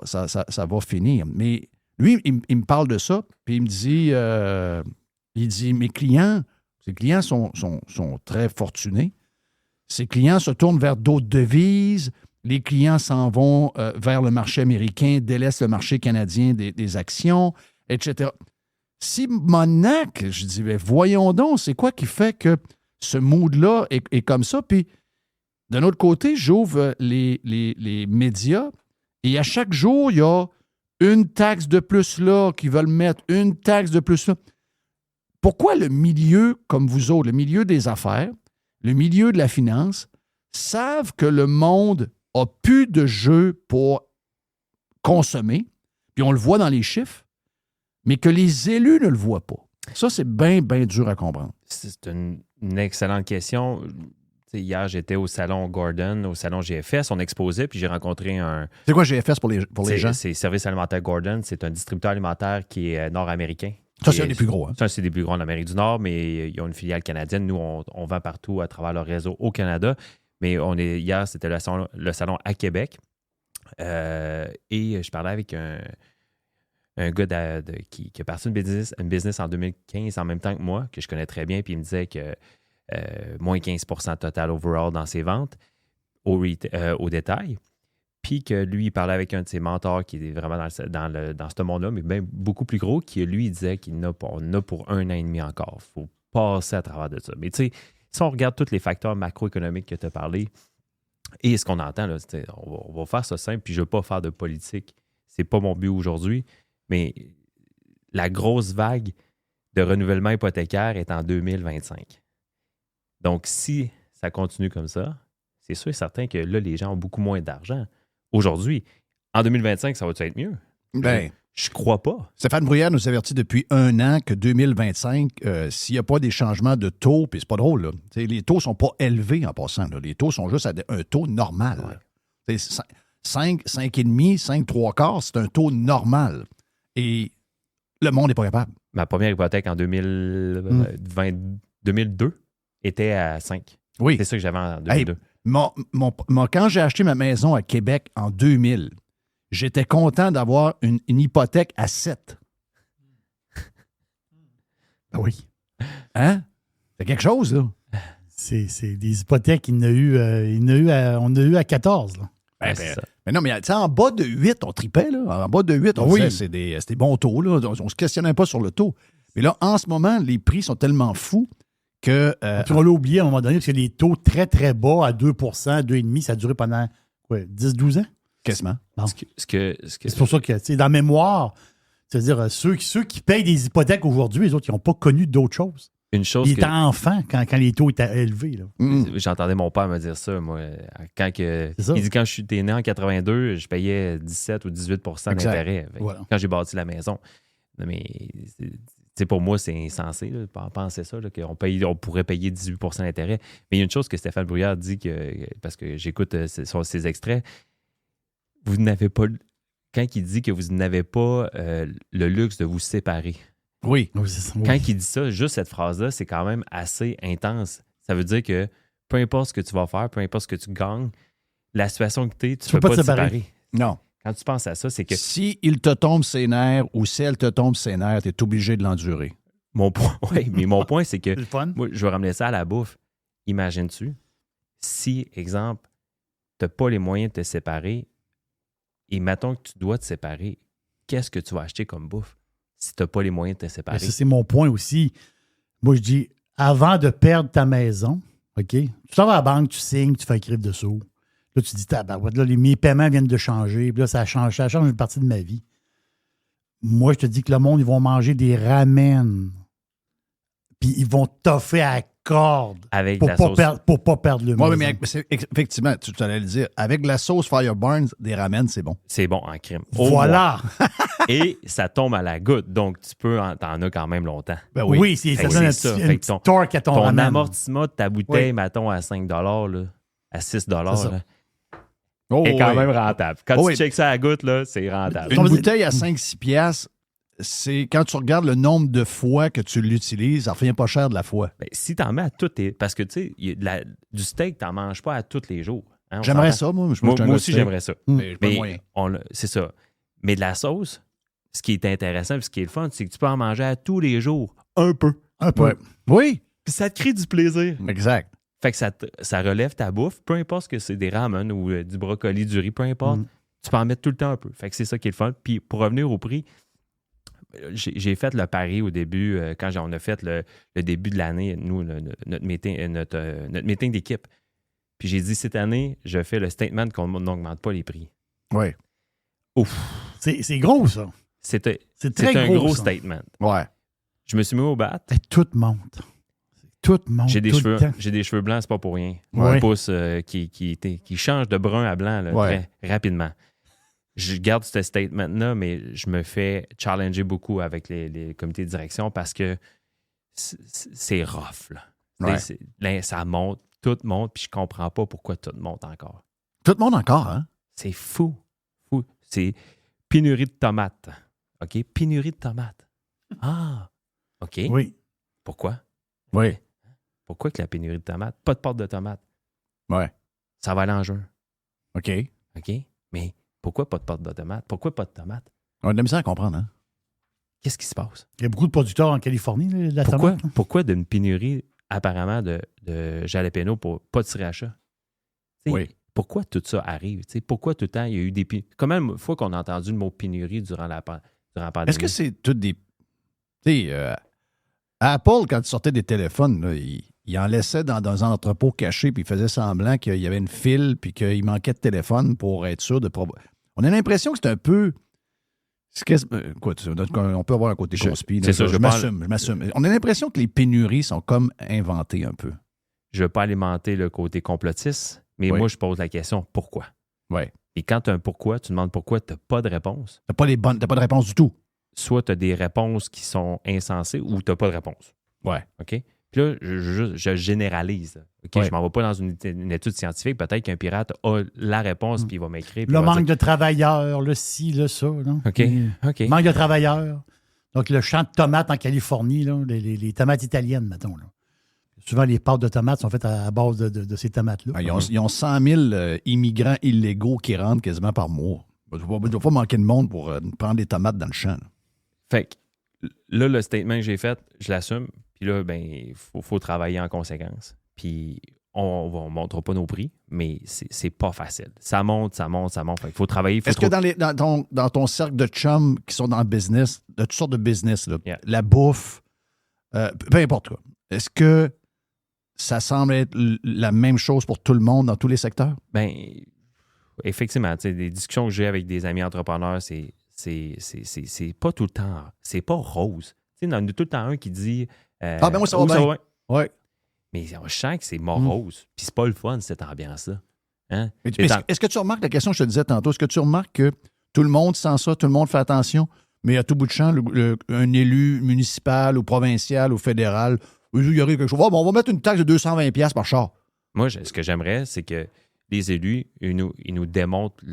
finir. Mais lui, il me parle de ça, puis il me dit, mes clients, ces clients sont très fortunés. Ces clients se tournent vers d'autres devises. Les clients s'en vont vers le marché américain, délaissent le marché canadien des actions, etc. Si Monac, je dis, mais voyons donc, c'est quoi qui fait que ce mood-là est comme ça? Puis, d'un autre côté, j'ouvre les médias et à chaque jour, il y a une taxe de plus là qui veulent mettre, une taxe de plus là. Pourquoi le milieu, comme vous autres, le milieu des affaires, le milieu de la finance, savent que le monde a plus de jeux pour consommer, puis on le voit dans les chiffres, mais que les élus ne le voient pas. Ça, c'est bien, bien dur à comprendre. C'est une excellente question. T'sais, hier, j'étais au salon Gordon, au salon GFS. On exposait, puis j'ai rencontré un... C'est quoi GFS pour les gens? C'est Service alimentaire Gordon. C'est un distributeur alimentaire qui est nord-américain. Ça, c'est un des plus gros. Hein? Ça, c'est des plus gros en Amérique du Nord, mais ils ont une filiale canadienne. Nous, on vend partout à travers leur réseau au Canada. Mais hier, c'était le salon à Québec. Et je parlais avec un gars qui a parti une business en 2015 en même temps que moi, que je connais très bien, puis il me disait que moins 15% total overall dans ses ventes au détail. Puis Puis que lui, il parlait avec un de ses mentors qui est vraiment dans ce monde-là, mais bien beaucoup plus gros, qui lui il disait qu'il en a pour 1 an et demi encore. Il faut passer à travers de ça. Mais tu sais, si on regarde tous les facteurs macroéconomiques que tu as parlé, et ce qu'on entend, là, on va faire ça simple, puis je ne veux pas faire de politique. C'est pas mon but aujourd'hui, mais la grosse vague de renouvellement hypothécaire est en 2025. Donc, si ça continue comme ça, c'est sûr et certain que là, les gens ont beaucoup moins d'argent. Aujourd'hui, en 2025, ça va-tu être mieux? Ben, je crois pas. Stéphane Bruyère nous avertit depuis 1 an que 2025, s'il n'y a pas des changements de taux, puis c'est pas drôle, là, les taux ne sont pas élevés en passant. Là. Les taux sont juste à un taux normal. Ouais. 5, 5,5, 5, 3/4, c'est un taux normal. Et le monde n'est pas capable. Ma première hypothèque en 2002 était à 5. Oui. C'est ça que j'avais en 2002. Hey, quand j'ai acheté ma maison à Québec en 2000, j'étais content d'avoir une hypothèque à 7. Ben oui. Hein? C'est quelque chose, là. C'est des hypothèques on a eu à 14. Là. Mais non, mais en bas de 8, on tripait, là. En bas de 8, on disait c'est des bons taux, là. On ne se questionnait pas sur le taux. Mais là, en ce moment, les prix sont tellement fous que... on l'a oublié à un moment donné, parce que les taux très, très bas à 2 2,5 ça a duré pendant 10-12 ans? Quasiment. Bon. C'est pour ça que, dans la mémoire, c'est-à-dire ceux qui payent des hypothèques aujourd'hui, les autres, ils n'ont pas connu d'autre chose. Une chose ils étaient enfants quand les taux étaient élevés. Là. J'entendais mon père me dire ça, moi. Il dit quand je suis né en 82, je payais 17 ou 18 d'intérêt quand j'ai bâti la maison. Mais pour moi, c'est insensé de penser ça, qu'on pourrait payer 18 d'intérêt. Mais il y a une chose que Stéphane Bruyère dit, parce que j'écoute ses extraits, vous n'avez pas, quand il dit que vous n'avez pas le luxe de vous séparer. Oui. Quand il dit ça, juste cette phrase-là, c'est quand même assez intense. Ça veut dire que peu importe ce que tu vas faire, peu importe ce que tu gagnes, la situation que tu es, tu ne peux pas te séparer. Non. Quand tu penses à ça, c'est que... Si il te tombe ses nerfs ou si elle te tombe ses nerfs, tu es obligé de l'endurer. Mon point, c'est que moi, je vais ramener ça à la bouffe. Imagines-tu, si, exemple, tu n'as pas les moyens de te séparer et mettons que tu dois te séparer, qu'est-ce que tu vas acheter comme bouffe si tu n'as pas les moyens de te séparer? Ça, c'est mon point aussi. Moi, je dis, avant de perdre ta maison, OK, tu t'en vas à la banque, tu signes, tu fais écrire dessous. Là, tu te dis, là, mes paiements viennent de changer. Puis là, ça change une partie de ma vie. Moi, je te dis que le monde, ils vont manger des ramen. Puis ils vont toffer à la corde pour pas perdre le maison. Oui, mais effectivement, tu allais le dire. Avec la sauce Fireburns, des ramen, c'est bon. C'est bon en crème. Voilà! Et ça tombe à la goutte. Donc, t'en as quand même longtemps. Ben oui, ça donne un petit torque à ton ramen. Ton amortissement de ta bouteille, mettons, à 5 $, à 6 $, est quand même rentable. Quand tu checkes ça à la goutte, là, c'est rentable. Une bouteille à 5-6 piastres, c'est quand tu regardes le nombre de fois que tu l'utilises, ça revient pas cher de la fois. Ben, si tu en mets à toutes tes... Parce que, tu sais, du steak, tu n'en manges pas à tous les jours. Hein, j'aimerais ça, moi. Moi aussi, j'aimerais ça. Mais c'est ça. Mais de la sauce, ce qui est intéressant et ce qui est le fun, c'est que tu peux en manger à tous les jours. Un peu. Ouais. Oui. Puis ça te crée du plaisir. Exact. Fait que ça relève ta bouffe, peu importe ce que c'est, des ramen ou du brocoli, du riz, peu importe, tu peux en mettre tout le temps un peu. Fait que c'est ça qui est le fun. Puis pour revenir au prix, j'ai fait le pari au début, quand on a fait le début de l'année, nous, notre meeting d'équipe. Puis j'ai dit, cette année, je fais le statement qu'on n'augmente pas les prix. Oui. Ouf. C'est gros, ça. C'est très un gros gros ça. statement. Ouais. Je me suis mis au bat. Tout monte. Tout monte. J'ai des cheveux blancs, c'est pas pour rien. Ouais. Mon pouce qui change de brun à blanc là, très rapidement. Je garde ce statement-là, mais je me fais challenger beaucoup avec les comités de direction parce que c'est rough. Là. Ouais. Ça monte, tout monte, puis je comprends pas pourquoi tout monte encore. Tout le monde encore, hein? C'est fou. C'est pénurie de tomates. OK? Pénurie de tomates. Ah! OK. Oui. Pourquoi? Oui. Pourquoi que la pénurie de tomates? Pas de porte de tomates. Ouais. Ça va aller en juin. OK. OK? Mais pourquoi pas de porte de tomates? Pourquoi pas de tomates? On a de la misère à comprendre, hein? Qu'est-ce qui se passe? Il y a beaucoup de producteurs en Californie, de la tomate. Pourquoi d'une pénurie, apparemment, de jalapeno pour pas de sriracha? Oui. pourquoi tout ça arrive? T'sais, pourquoi tout le temps il y a eu des... Combien de fois qu'on a entendu le mot pénurie durant la pandémie? Est-ce que c'est toutes des... Tu sais, Apple, quand il sortait des téléphones, là, il en laissait dans un entrepôt caché, puis il faisait semblant qu'il y avait une file, puis qu'il manquait de téléphone pour être sûr de... On a l'impression que c'est un peu... Écoute, on peut avoir un côté conspi. Je m'assume. On a l'impression que les pénuries sont comme inventées un peu. Je ne veux pas alimenter le côté complotiste, mais moi, je pose la question, pourquoi? Oui. Et quand tu as un pourquoi, tu demandes pourquoi, tu n'as pas de réponse. Tu n'as pas de réponse du tout. Soit tu as des réponses qui sont insensées ou tu n'as pas de réponse. Ouais. OK? Puis là, je généralise. OK? Ouais. Je ne m'en vais pas dans une étude scientifique. Peut-être qu'un pirate a la réponse puis il va m'écrire. Le manque de travailleurs, le ci, le ça. Non? OK. Manque de travailleurs. Donc, le champ de tomates en Californie, là, les tomates italiennes, mettons. Là. Souvent, les pâtes de tomates sont faites à base de ces tomates-là. Ah, ils ont 100 000 immigrants illégaux qui rentrent quasiment par mois. Il ne doit pas manquer de monde pour prendre des tomates dans le champ. Là. Fait que là, le statement que j'ai fait, je l'assume. Puis là, ben, faut travailler en conséquence. Puis on ne montrera pas nos prix, mais c'est pas facile. Ça monte. Fait qu'il faut travailler. Est-ce que dans ton cercle de chums qui sont dans le business, de toutes sortes de business, là, la bouffe, peu importe quoi, est-ce que ça semble être la même chose pour tout le monde dans tous les secteurs? Bien, effectivement, des discussions que j'ai avec des amis entrepreneurs, c'est pas tout le temps, c'est pas rose. Il y en a tout le temps un qui dit moi, ça va bien. Ouais. Mais je sens que c'est morose. Puis c'est pas le fun, cette ambiance-là. Hein? Est-ce que tu remarques la question que je te disais tantôt? Est-ce que tu remarques que tout le monde sent ça, tout le monde fait attention, mais à tout bout de champ, un élu municipal ou provincial ou fédéral, il y aurait quelque chose. On va mettre une taxe de 220$ par char. Moi, ce que j'aimerais, c'est que les élus, ils nous démontrent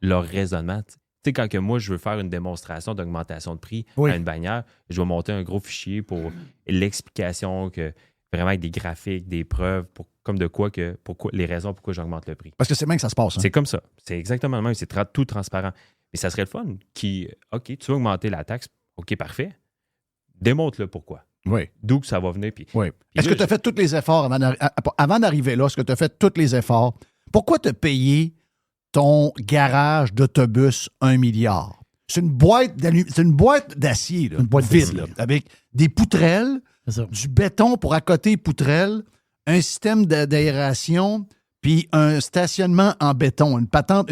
leur raisonnement. Tu sais, quand que moi, je veux faire une démonstration d'augmentation de prix à une bannière, je vais monter un gros fichier pour l'explication, que vraiment avec des graphiques, des preuves, comme de quoi, les raisons pourquoi j'augmente le prix. Parce que c'est bien que ça se passe. Hein? C'est comme ça. C'est exactement le même. C'est tout transparent. Mais ça serait le fun OK, tu veux augmenter la taxe. OK, parfait. Démontre-le pourquoi. Oui. D'où que ça va venir. Puis est-ce que tu as fait tous les efforts avant d'arriver là? Est-ce que tu as fait tous les efforts? Pourquoi te payer ton garage d'autobus 1 milliard? C'est une boîte d'acier, là, une boîte vide, là, avec des poutrelles, du béton pour accoter les poutrelles, un système d'aération, puis un stationnement en béton, une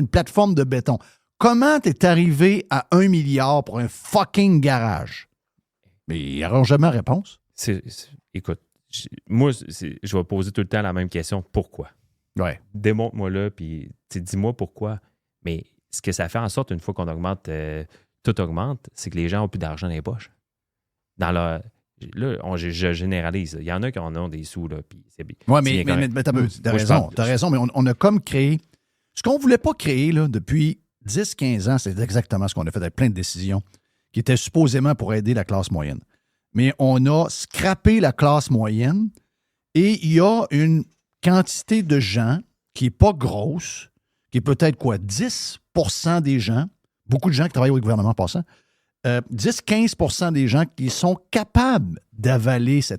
plateforme de béton. Comment t'es arrivé à 1 milliard pour un fucking garage? Mais il n'y aura jamais réponse. Écoute, moi, je vais poser tout le temps la même question. Pourquoi? Ouais. Démontre-moi là, puis dis-moi pourquoi. Mais ce que ça fait en sorte, une fois qu'on augmente, tout augmente, c'est que les gens n'ont plus d'argent dans les poches. Là, je généralise. Il y en a qui en ont des sous, là. Oui, mais t'as raison, mais on a comme créé... Ce qu'on ne voulait pas créer là, depuis 10-15 ans, c'est exactement ce qu'on a fait avec plein de décisions qui étaient supposément pour aider la classe moyenne. Mais on a scrappé la classe moyenne et il y a une quantité de gens qui n'est pas grosse, qui est peut-être 10% des gens, beaucoup de gens qui travaillent au gouvernement en passant, 10-15% des gens qui sont capables d'avaler ces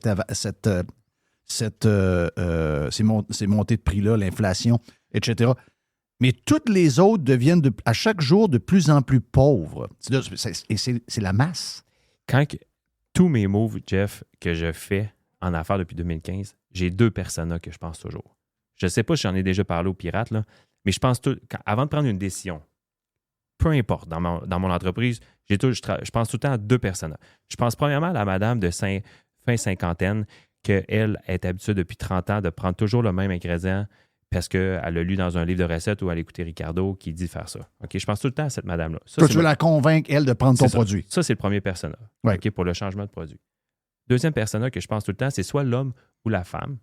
montées de prix-là, l'inflation, etc. Mais toutes les autres deviennent à chaque jour de plus en plus pauvres. Et c'est la masse. Quand tous mes moves, Jeff, que je fais en affaires depuis 2015, j'ai 2 personas que je pense toujours. Je ne sais pas si j'en ai déjà parlé aux pirates, là, mais je pense avant de prendre une décision, peu importe, dans mon entreprise, je pense tout le temps à 2 personas. Je pense premièrement à la madame de fin cinquantaine, qu'elle est habituée depuis 30 ans de prendre toujours le même ingrédient parce qu'elle a lu dans un livre de recettes ou elle a écouté Ricardo qui dit faire ça. OK, je pense tout le temps à cette madame-là. Toi, tu veux la convaincre, elle, de prendre ton produit. Ça, c'est le premier persona, OK, pour le changement de produit. Deuxième persona que je pense tout le temps, c'est soit l'homme ou la femme,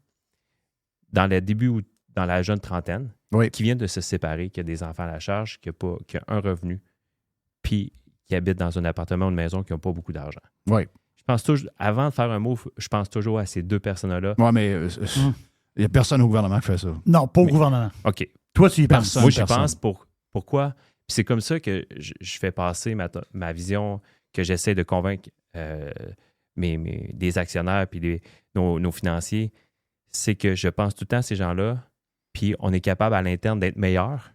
dans le début ou dans la jeune trentaine, qui vient de se séparer, qui a des enfants à la charge, qui a un revenu, puis qui habite dans un appartement ou une maison qui n'a pas beaucoup d'argent. Oui. Je pense toujours, avant de faire un move, je pense toujours à ces 2 personas-là. Oui, mais il n'y a personne au gouvernement qui fait ça. Non, pas au gouvernement. OK. Toi, tu y penses. Moi, j'y pense pourquoi. Puis c'est comme ça que je fais passer ma vision, que j'essaie de convaincre des actionnaires puis nos financiers. C'est que je pense tout le temps à ces gens-là, puis on est capable à l'interne d'être meilleur,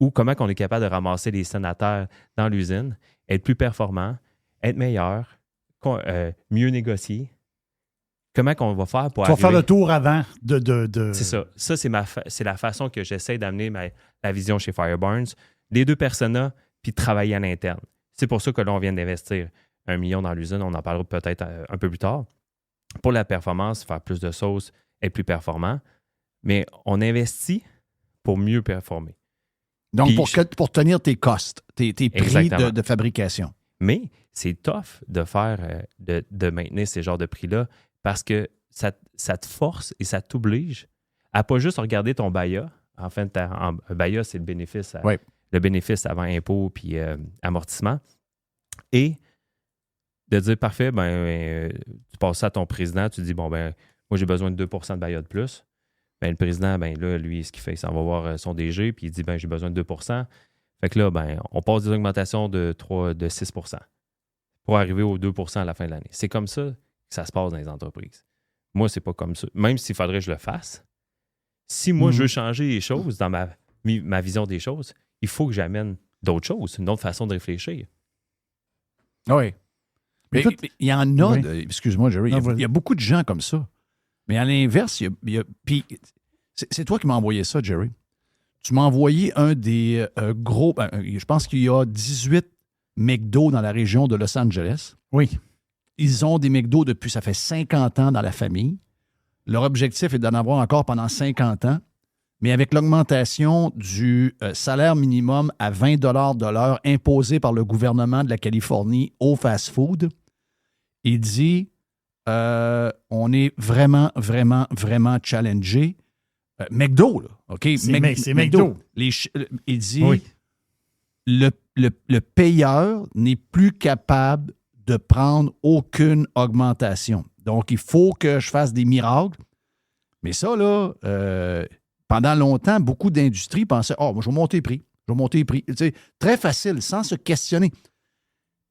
ou comment on est capable de ramasser les sénateurs dans l'usine, être plus performant, être meilleur, mieux négocier. Comment qu'on va faire pour arriver... faire le tour avant de... C'est ça. Ça, c'est la façon que j'essaie d'amener la vision chez Firebarns. Les deux personas, puis travailler à l'interne. C'est pour ça que là, on vient d'investir 1 million dans l'usine. On en parlera peut-être un peu plus tard. Pour la performance, faire plus de sauce, être plus performant. Mais on investit pour mieux performer. Donc, pour tenir tes costs, tes prix de fabrication. Mais c'est tough de faire, de maintenir ces genres de prix-là parce que ça te force et ça t'oblige à pas juste regarder ton BAYA. En fait, un BAYA, c'est le bénéfice, le bénéfice avant impôt puis amortissement. Et de dire, parfait, tu passes ça à ton président, tu dis, bon, moi, j'ai besoin de 2 % de BAYA de plus. Le président, là, lui, ce qu'il fait, c'est qu'on va voir son DG, puis il dit, j'ai besoin de 2 %. Fait que là, on passe des augmentations de 6 % pour arriver aux 2 % à la fin de l'année. C'est comme ça que ça se passe dans les entreprises. Moi, c'est pas comme ça. Même s'il faudrait que je le fasse, si moi, je veux changer les choses dans ma vision des choses, il faut que j'amène d'autres choses, une autre façon de réfléchir. Oui. Mais il y en a, excuse-moi, Jerry, il y a beaucoup de gens comme ça. Mais à l'inverse, puis c'est toi qui m'as envoyé ça, Jerry. Tu m'as envoyé un des gros... je pense qu'il y a 18 McDo dans la région de Los Angeles. Oui. Ils ont des McDo depuis, ça fait 50 ans dans la famille. Leur objectif est d'en avoir encore pendant 50 ans. Mais avec l'augmentation du salaire minimum à 20 $ de l'heure imposé par le gouvernement de la Californie au fast-food, il dit... on est vraiment, vraiment, vraiment challengé. McDo, là, OK? C'est McDo. Il dit, le payeur n'est plus capable de prendre aucune augmentation. Donc, il faut que je fasse des miracles. Mais ça, là, pendant longtemps, beaucoup d'industries pensaient, moi, je vais monter les prix. Tu sais, très facile, sans se questionner.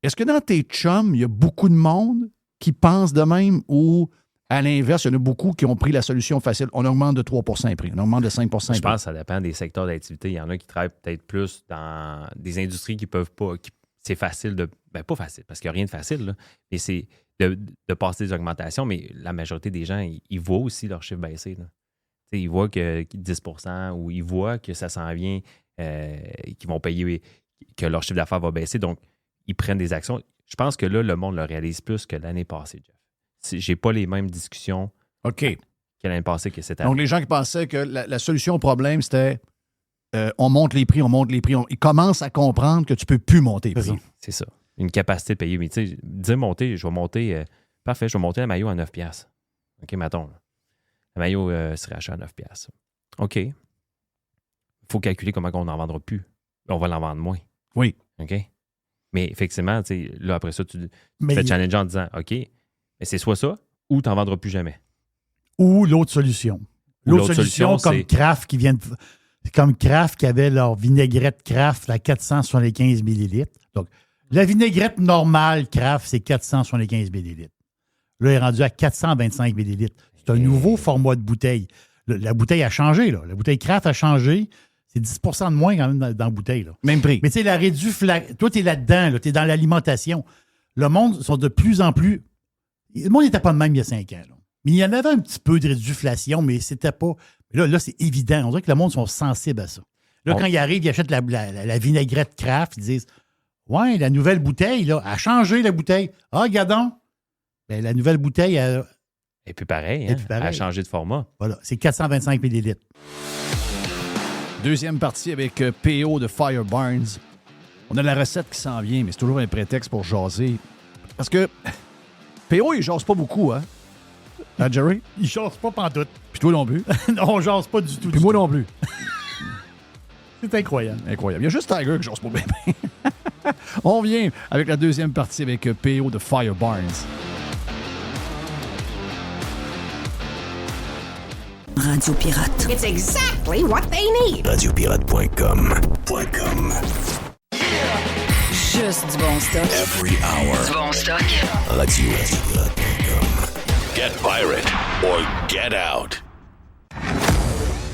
Est-ce que dans tes chums, il y a beaucoup de monde qui pensent de même ou, à l'inverse, il y en a beaucoup qui ont pris la solution facile. On augmente de 3 % les prix, on augmente de 5 % les prix. Je pense que ça dépend des secteurs d'activité. Il y en a qui travaillent peut-être plus dans des industries qui peuvent pas... c'est facile de... pas facile, parce qu'il n'y a rien de facile, là, mais c'est de passer des augmentations, mais la majorité des gens, ils voient aussi leur chiffre baisser. Là. Ils voient que 10 % ou ils voient que ça s'en vient, qu'ils vont payer, que leur chiffre d'affaires va baisser, donc ils prennent des actions. Je pense que là, le monde le réalise plus que l'année passée, Jeff. J'ai pas les mêmes discussions que l'année passée que cette année. Donc, les gens qui pensaient que la solution au problème, c'était on monte les prix. Ils commencent à comprendre que tu peux plus monter les prix. C'est ça. Une capacité de payer. Mais tu sais, dire monter, je vais monter... parfait, je vais monter le maillot à 9 $. OK, mettons. Le maillot serait acheté à 9 $. OK. Il faut calculer comment on n'en vendra plus. On va l'en vendre moins. Oui. OK? Mais effectivement, là, après ça, tu fais challenger en disant, OK, mais c'est soit ça ou tu n'en vendras plus jamais. Ou l'autre solution. L'autre solution, comme Kraft qui vient comme Kraft qui avait leur vinaigrette Kraft à 475 ml. Donc, la vinaigrette normale Kraft, c'est 475 ml. Là, il est rendu à 425 ml. C'est un nouveau format de bouteille. La bouteille a changé, là. La bouteille Kraft a changé. C'est 10 % de moins quand même dans la bouteille. Là. Même prix. Mais tu sais, la toi, tu es là-dedans, là, tu es dans l'alimentation. Le monde sont de plus en plus... Le monde n'était pas de même il y a 5 ans. Là. Mais il y en avait un petit peu de réduflation, mais c'était pas... Là, c'est évident. On dirait que le monde sont sensibles à ça. Là, quand ils arrivent, ils achètent la vinaigrette Kraft, ils disent « Ouais, la nouvelle bouteille, là, a changé la bouteille. Ah, regardons. Ben, la nouvelle bouteille, elle... Et puis pareil, hein? Elle a changé de format. Voilà, c'est 425 ml. Deuxième partie avec PO de Firebarns. On a la recette qui s'en vient, mais c'est toujours un prétexte pour jaser. Parce que PO, il jase pas beaucoup, hein? Hein, Jerry? Il jase pas pantoute. Puis toi non plus. Non, on jase pas du tout. Puis moi non plus. C'est incroyable. Incroyable. Il y a juste Tiger que jase pas bien. On vient avec la deuxième partie avec PO de Firebarns. Radio Pirate. It's exactly what they need. Radiopirate.com. Juste du bon stock. Every hour. Du bon stock. Radiopirate.com. Get pirate or get out.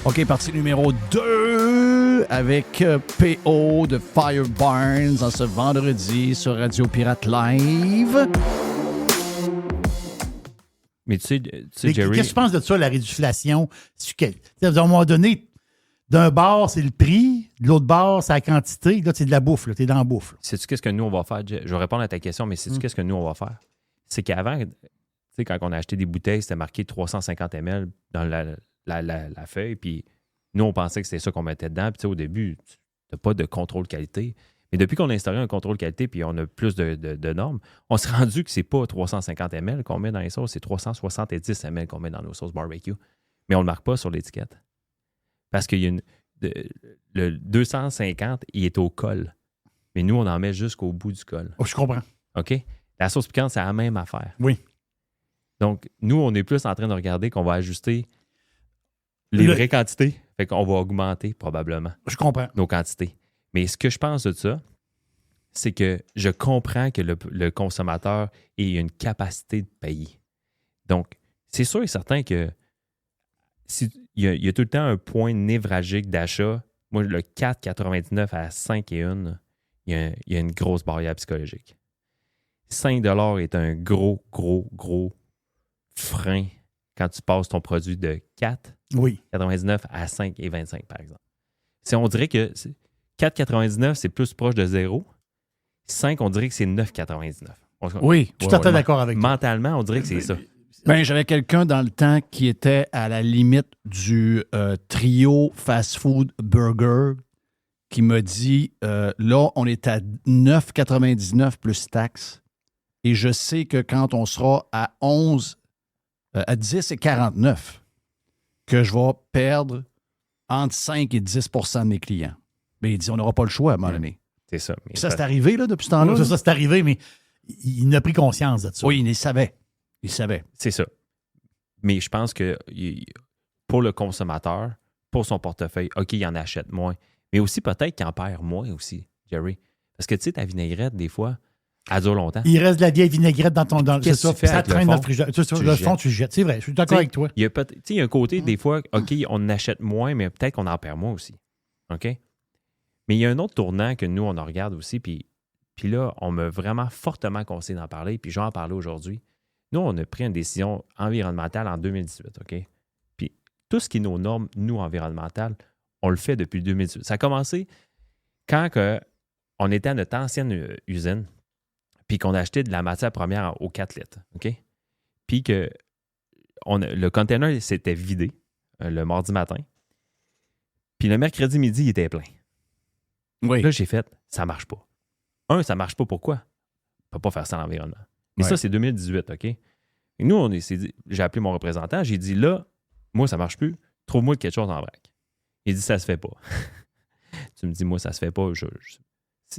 OK, partie numéro 2 avec PO de Fire Barnes en ce vendredi sur Radio Pirate Live. Mais tu sais Jerry... Qu'est-ce que tu penses de ça, la réduflation? À un moment donné, d'un bar, c'est le prix, de l'autre bar, c'est la quantité. Là, c'est de la bouffe. Tu es dans la bouffe. Sais-tu qu'est-ce que nous, on va faire? Je vais répondre à ta question, mais sais-tu qu'est-ce que nous, on va faire? C'est qu'avant, tu sais, quand on a acheté des bouteilles, c'était marqué 350 ml dans la feuille, puis nous, on pensait que c'était ça qu'on mettait dedans. Puis, tu sais, au début, tu n'as pas de contrôle qualité. Mais depuis qu'on a instauré un contrôle qualité puis on a plus de normes, on s'est rendu que c'est pas 350 ml qu'on met dans les sauces, c'est 370 ml qu'on met dans nos sauces barbecue. Mais on ne le marque pas sur l'étiquette. Parce qu'il y a le 250, il est au col. Mais nous, on en met jusqu'au bout du col. Oh, je comprends. OK? La sauce piquante, c'est la même affaire. Oui. Donc, nous, on est plus en train de regarder qu'on va ajuster les vraies quantités. Fait qu'on va augmenter probablement nos quantités. Mais ce que je pense de ça, c'est que je comprends que le consommateur ait une capacité de payer. Donc, c'est sûr et certain que il y a tout le temps un point névralgique d'achat. Moi, le 4,99 à 5,1, il y a une grosse barrière psychologique. 5 $ est un gros frein quand tu passes ton produit de 4,99 à 5,25, par exemple. Si on dirait que 4,99, c'est plus proche de 0. 5, on dirait que c'est 9,99. Oui, tout à fait d'accord avec toi. Mentalement, on dirait que c'est ça. Ben, j'avais quelqu'un dans le temps qui était à la limite du trio fast-food burger qui m'a dit, là, on est à 9,99 plus taxes. Et je sais que quand on sera à 11, à 10 et 49, que je vais perdre entre 5 et 10 % de mes clients. Mais il dit, on n'aura pas le choix à un moment donné. C'est ça. Mais ça, c'est arrivé là, depuis ce temps-là? Ça, c'est arrivé, mais il n'a pris conscience de ça. Oui, il savait. Il savait. C'est ça. Mais je pense que pour le consommateur, pour son portefeuille, OK, il en achète moins. Mais aussi peut-être qu'il en perd moins aussi, Jerry. Parce que tu sais, ta vinaigrette, des fois, elle dure longtemps. Il reste de la vieille vinaigrette dans ton... C'est ça, ça traîne dans le frigidaire. Le fond, tu le jettes. C'est vrai, je suis d'accord avec toi. Il y a un côté, des fois, OK, on achète moins, mais peut-être qu'on en perd moins aussi. OK? Mais il y a un autre tournant que nous, on en regarde aussi, puis là, on m'a vraiment fortement conseillé d'en parler, puis je vais en parler aujourd'hui. Nous, on a pris une décision environnementale en 2018, OK? Puis tout ce qui est nos normes, nous, environnementales, on le fait depuis 2018. Ça a commencé quand on était à notre ancienne usine, puis qu'on achetait de la matière première aux 4 litres, OK? Puis que le container s'était vidé le mardi matin, puis le mercredi midi, il était plein. Oui. Là, j'ai fait, ça marche pas. Ça marche pas, pourquoi? On peut pas faire ça à l'environnement. Et ça, c'est 2018, OK? Et nous, j'ai appelé mon représentant, j'ai dit, là, moi, ça marche plus, trouve-moi quelque chose en vrac. Il dit, ça se fait pas. Tu me dis, moi, ça se fait pas,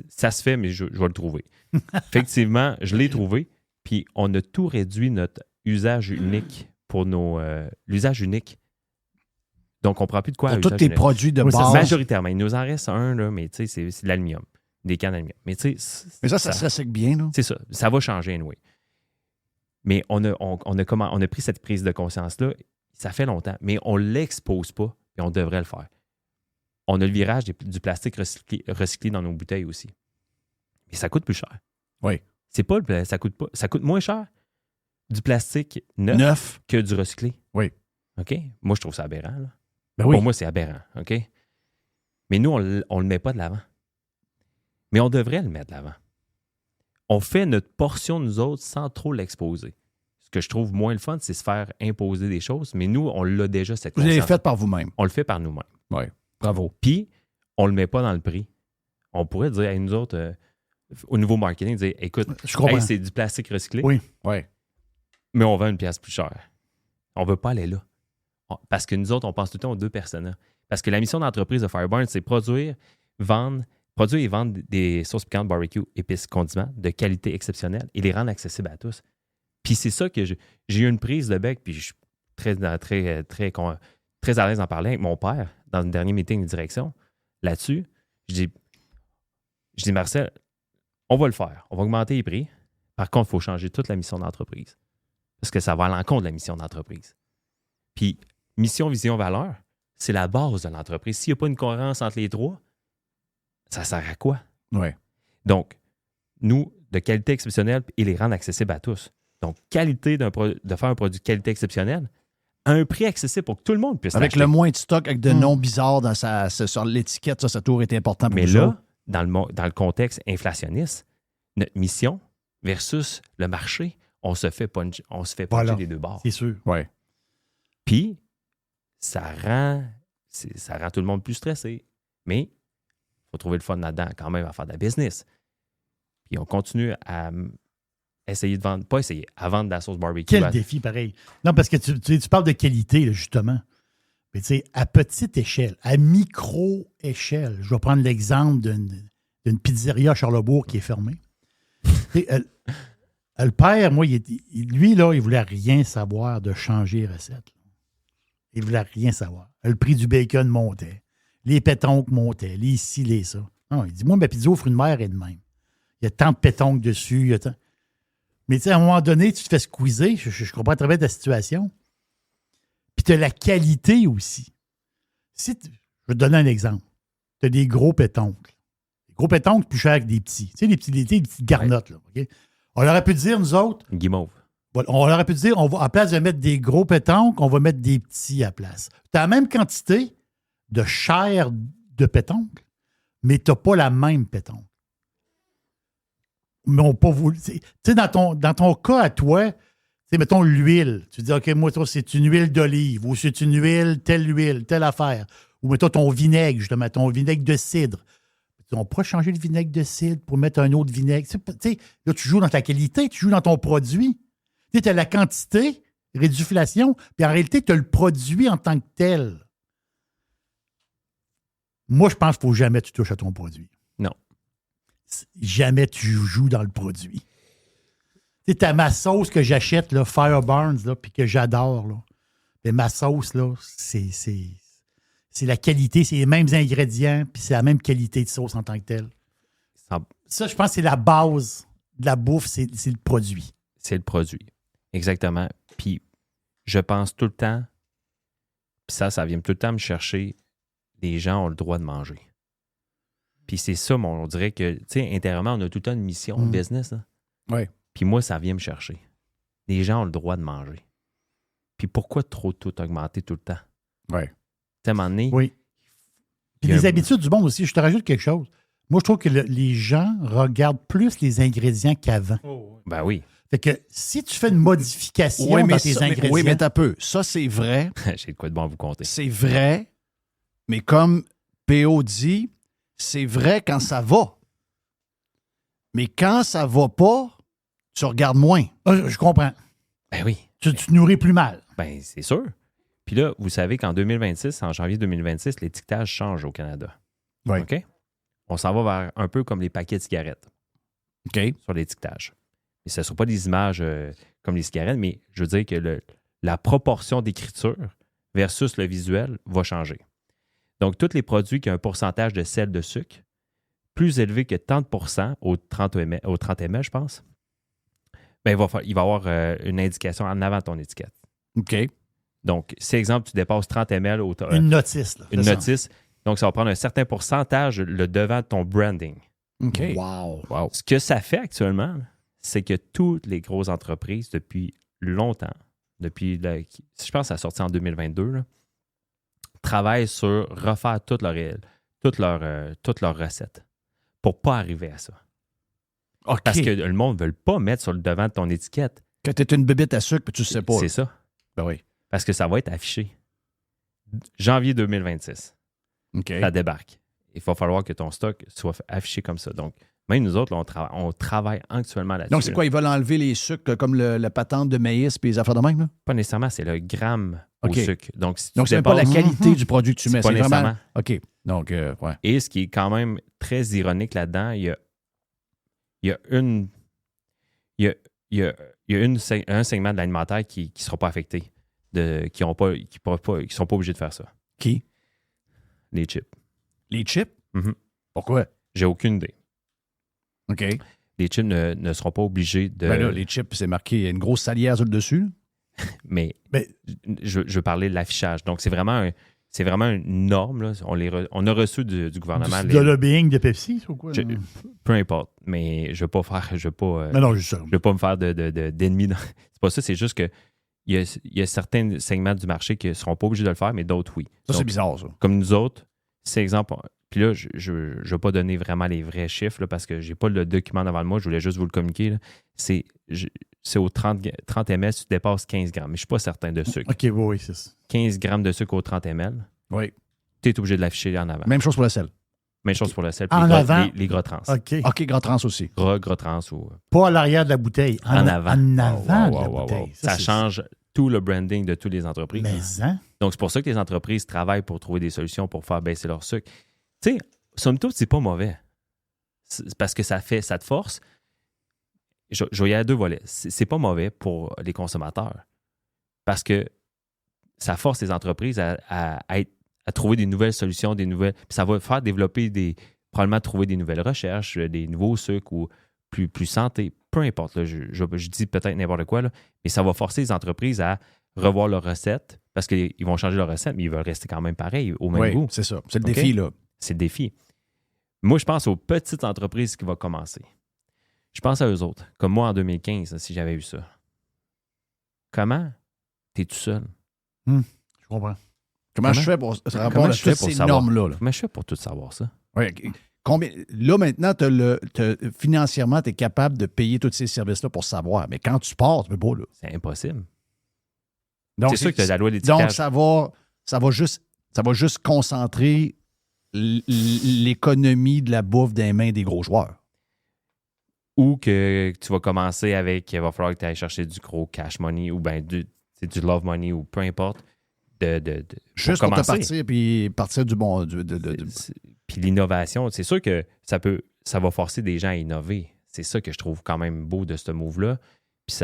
ça se fait, mais je vais le trouver. Effectivement, je l'ai trouvé, puis on a tout réduit notre usage unique pour l'usage unique. Donc, on ne prend plus de quoi. Pour tous tes produits de base. Majoritairement. Il nous en reste un, là, mais tu sais, c'est de l'aluminium. Des cannes d'aluminium. Mais tu sais. Mais ça se recycle bien, là. C'est ça. Ça va changer, anyway. Mais on a pris cette prise de conscience-là. Ça fait longtemps, mais on ne l'expose pas, et on devrait le faire. On a le virage du plastique recyclé dans nos bouteilles aussi. Mais ça coûte plus cher. Oui. Ça coûte moins cher du plastique neuf que du recyclé. Oui. OK? Moi, je trouve ça aberrant, là. Ben oui. Pour moi, c'est aberrant, OK? Mais nous, on ne le met pas de l'avant. Mais on devrait le mettre de l'avant. On fait notre portion, nous autres, sans trop l'exposer. Ce que je trouve moins le fun, c'est se faire imposer des choses, mais nous, on l'a déjà, cette conscience. Vous l'avez fait par vous-même. On le fait par nous-mêmes. Oui, bravo. Puis, on ne le met pas dans le prix. On pourrait dire à nous autres, au niveau marketing, dire, écoute, c'est du plastique recyclé. Oui. Mais on vend une pièce plus chère. On ne veut pas aller là. Parce que nous autres, on pense tout le temps aux 2 personnes. Parce que la mission d'entreprise de Fire Barnes, c'est produire et vendre des sauces piquantes, barbecue, épices, condiments de qualité exceptionnelle et les rendre accessibles à tous. Puis c'est ça que j'ai eu une prise de bec, puis je suis très à l'aise d'en parler avec mon père dans le dernier meeting de direction. Là-dessus, je dis, Marcel, on va le faire. On va augmenter les prix. Par contre, il faut changer toute la mission d'entreprise. Parce que ça va à l'encontre de la mission d'entreprise. Puis, mission, vision, valeur, c'est la base de l'entreprise. S'il n'y a pas une concurrence entre les trois, ça sert à quoi? Ouais. Donc, nous, de qualité exceptionnelle et les rendre accessibles à tous. Donc, qualité de faire un produit de qualité exceptionnelle à un prix accessible pour que tout le monde puisse Avec l'acheter. le moins de stock, avec de noms bizarres sur l'étiquette, ça a toujours été important pour Mais nous là, autres. dans le contexte inflationniste, notre mission versus le marché, on se fait puncher des deux bords. C'est sûr. Ouais. Puis, ça rend tout le monde plus stressé. Mais il faut trouver le fun là-dedans quand même à faire de la business. Puis on continue à essayer de vendre, à vendre de la sauce barbecue. Quel défi, pareil. Non, parce que tu parles de qualité, là, justement. Mais tu sais, à petite échelle, à micro-échelle, je vais prendre l'exemple d'une pizzeria à Charlebourg qui est fermée. Le père, moi, lui, là, il voulait rien savoir de changer les recettes. Il voulait rien savoir. Le prix du bacon montait. Les pétoncles montaient. Les ci, les ça. Non, il dit, moi, ma pizza aux fruits de mer est de même. Il y a tant de pétoncles dessus. Il y a tant... Mais tu sais, à un moment donné, tu te fais squeezer. Je comprends très bien ta situation. Puis tu as la qualité aussi. Je vais te donner un exemple. Tu as des gros pétoncles. Les gros pétoncles plus chers que des petits. Tu sais, des petites garnottes. Là, okay? On aurait pu dire, nous autres... Guimauve. On aurait pu dire, à place de mettre des gros pétoncles, on va mettre des petits à la place. Tu as la même quantité de chair de pétoncle, mais tu n'as pas la même pétoncle. Mais on n'a pas voulu. Tu sais, dans ton cas à toi, mettons l'huile. Tu dis, OK, moi, c'est une huile d'olive, ou c'est une huile, telle affaire. Ou mettons ton vinaigre, justement, ton vinaigre de cidre. On pourrait changer le vinaigre de cidre pour mettre un autre vinaigre. Tu sais, là, tu joues dans ta qualité, tu joues dans ton produit. Tu as la quantité, réduflation, puis en réalité, tu as le produit en tant que tel. Moi, je pense qu'il ne faut jamais que tu touches à ton produit. Non. Jamais tu joues dans le produit. Tu sais, ma sauce que j'achète, là, Fireburns, puis que j'adore, là. Mais ma sauce, là, c'est la qualité, c'est les mêmes ingrédients, puis c'est la même qualité de sauce en tant que telle. Ça, je pense que c'est la base de la bouffe, c'est le produit. C'est le produit. Exactement. Puis, je pense tout le temps, puis ça vient tout le temps me chercher, les gens ont le droit de manger. Puis c'est ça, on dirait que, tu sais, intérieurement, on a tout le temps une mission de business. Oui. Puis moi, ça vient me chercher. Les gens ont le droit de manger. Puis pourquoi trop tout augmenter tout le temps? Oui. Tu sais, à un moment donné... Oui. Puis les habitudes du monde aussi. Je te rajoute quelque chose. Moi, je trouve que les gens regardent plus les ingrédients qu'avant. Oh, oui. Ben oui. Fait que si tu fais une modification dans tes ingrédients... Oui, mais t'as peu. Ça, c'est vrai. J'ai de quoi de bon à vous compter. C'est vrai, mais comme P.O. dit, c'est vrai quand ça va. Mais quand ça va pas, tu regardes moins. Je comprends. Ben oui. Tu te nourris plus mal. Ben, c'est sûr. Puis là, vous savez qu'en 2026, en janvier 2026, l'étiquetage change au Canada. Oui. OK? On s'en va vers un peu comme les paquets de cigarettes. OK. Sur l'étiquetage. Et ce ne sont pas des images comme les cigarettes, mais je veux dire que la proportion d'écriture versus le visuel va changer. Donc, tous les produits qui ont un pourcentage de sel de sucre plus élevé que 30% au 30 ml, je pense, ben, il va y avoir une indication en avant de ton étiquette. OK. Donc, si, exemple, tu dépasses 30 ml... une notice. Là, une notice. Donc, ça va prendre un certain pourcentage le devant de ton branding. OK. Wow. Ce que ça fait actuellement, c'est que toutes les grosses entreprises, depuis longtemps, je pense que ça a sorti en 2022, là, travaillent sur refaire toutes leurs recettes pour ne pas arriver à ça. Okay. Parce que le monde ne veut pas mettre sur le devant de ton étiquette. Que tu es une bébête à sucre et tu ne sais pas. C'est ça. Ben oui. Parce que ça va être affiché. Janvier 2026. OK. Ça débarque. Il va falloir que ton stock soit affiché comme ça. Donc, même nous autres, là, on travaille actuellement là-dessus. Donc, c'est quoi? Ils veulent enlever les sucres comme la patente de maïs et les affaires de même? Là? Pas nécessairement, c'est le gramme au sucre. Donc, si c'est même pas la qualité du produit que tu mets. C'est vraiment... OK. Donc, ouais. Et ce qui est quand même très ironique là-dedans, il y a un segment de l'alimentaire qui ne sera pas affecté, qui ne sont pas obligés de faire ça. Qui? Les chips. Les chips? Mm-hmm. Pourquoi? J'ai aucune idée. OK. Les chips ne seront pas obligés de... Ben là, les chips, c'est marqué, il y a une grosse salière sur le dessus. Mais je veux parler de l'affichage. Donc, c'est vraiment c'est vraiment une norme. Là. On a reçu du gouvernement. Le lobbying de Pepsi ou quoi? Peu importe, mais je ne veux pas faire. Je ne veux pas me faire d'ennemis. C'est pas ça, c'est juste que il y a certains segments du marché qui ne seront pas obligés de le faire, mais d'autres, oui. Ça, c'est bizarre, ça. Comme nous autres, c'est exemple. Puis là, je ne vais pas donner vraiment les vrais chiffres là, parce que je n'ai pas le document devant moi, je voulais juste vous le communiquer. Là. C'est au 30 ml, tu dépasses 15 grammes. Mais je ne suis pas certain de sucre. OK, oui, c'est ça. 15 grammes de sucre au 30 ml. Oui. Tu es obligé de l'afficher en avant. Même chose pour le sel. Même chose pour le sel. En avant? Les gras trans. OK, gras trans aussi. Gras trans. Pas à l'arrière de la bouteille. En avant. En avant de la bouteille. Ça change tout le branding de toutes les entreprises. Mais, hein? Donc, c'est pour ça que les entreprises travaillent pour trouver des solutions pour faire baisser leur sucre. Tu sais, somme toute, c'est pas mauvais. C'est parce que ça te force. Je vais y aller à deux volets. C'est pas mauvais pour les consommateurs parce que ça force les entreprises à trouver des nouvelles solutions, des nouvelles. Puis ça va faire développer probablement trouver des nouvelles recherches, des nouveaux sucres ou plus santé. Peu importe. Là, je dis peut-être n'importe quoi, là, mais ça va forcer les entreprises à revoir leurs recettes parce qu'ils vont changer leurs recettes, mais ils veulent rester quand même pareil, au même goût. C'est ça. C'est le défi, là. C'est le défi. Moi, je pense aux petites entreprises qui vont commencer. Je pense à eux autres. Comme moi, en 2015, si j'avais eu ça. Comment t'es tout seul? Je comprends. Comment je fais pour répondre à toutes ces normes-là? Comment je fais pour tout savoir ça? Oui. Là, maintenant, financièrement, tu es capable de payer tous ces services-là pour savoir. Mais quand tu pars, tu peux pas, là. C'est impossible. Donc, c'est sûr que tu as la loi de l'étiquetage. Donc, ça va juste concentrer l'économie de la bouffe des mains des gros joueurs. Ou que tu vas commencer avec, il va falloir que tu ailles chercher du gros cash money ou bien du love money ou peu importe. Juste pour te partir, puis partir du bon... Puis l'innovation, c'est sûr que ça va forcer des gens à innover. C'est ça que je trouve quand même beau de ce move-là. Puis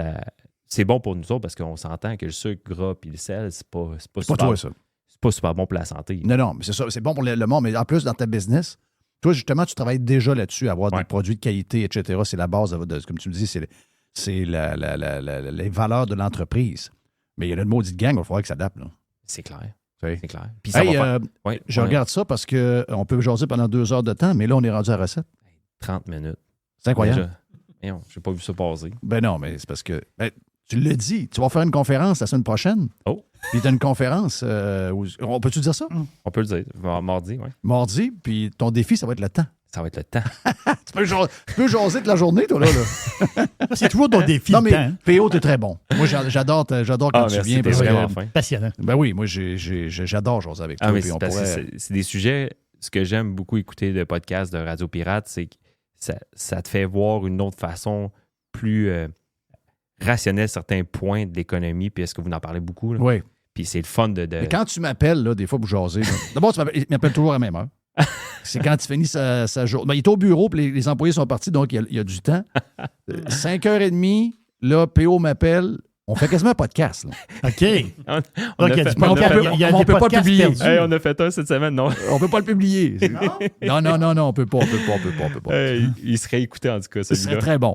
c'est bon pour nous autres parce qu'on s'entend que le sucre gras puis le sel, c'est pas super bon pour la santé. Non, mais c'est ça. C'est bon pour le monde. Mais en plus, dans ta business, toi, justement, tu travailles déjà là-dessus, avoir des produits de qualité, etc. C'est la base, comme tu me dis, c'est les valeurs de l'entreprise. Mais il y a une maudite gang, il va falloir que ça s'adapte. C'est clair. C'est clair. Puis je regarde ça parce qu'on peut jaser pendant 2 heures de temps, mais là, on est rendu à la recette. 30 minutes. C'est incroyable. Je n'ai pas vu ça passer. Ben non, mais c'est parce que... tu l'as dit, tu vas faire une conférence la semaine prochaine. Oh! Puis tu as une conférence... on peut-tu dire ça? On peut le dire. Mardi, oui. Mardi, puis ton défi, ça va être le temps. Ça va être le temps. tu peux jaser toute la journée, toi, là. C'est toujours ton défi. Non, mais PO, t'es très bon. Moi, j'adore quand tu viens. C'est vraiment fin. Passionnant. Ben oui, moi, j'adore jaser avec toi. Mais c'est des sujets... Ce que j'aime beaucoup écouter de podcasts de Radio Pirate, c'est que ça te fait voir une autre façon plus rationnelle certains points de l'économie. Puis est-ce que vous en parlez beaucoup? Là? Oui. Puis c'est le fun de... Mais quand tu m'appelles, là, des fois, pour jaser... D'abord, il m'appelle toujours à la même heure. C'est quand il finit sa journée. Ben, il est au bureau, puis les employés sont partis, donc il y a du temps. 5h30, là, PO m'appelle. On fait quasiment un podcast. Là. OK. On ne peut pas le publier. Hey, on a fait un cette semaine, non? On ne peut pas le publier. Non, on peut pas. Il serait écouté, en tout cas, celui-là. Ce serait très bon.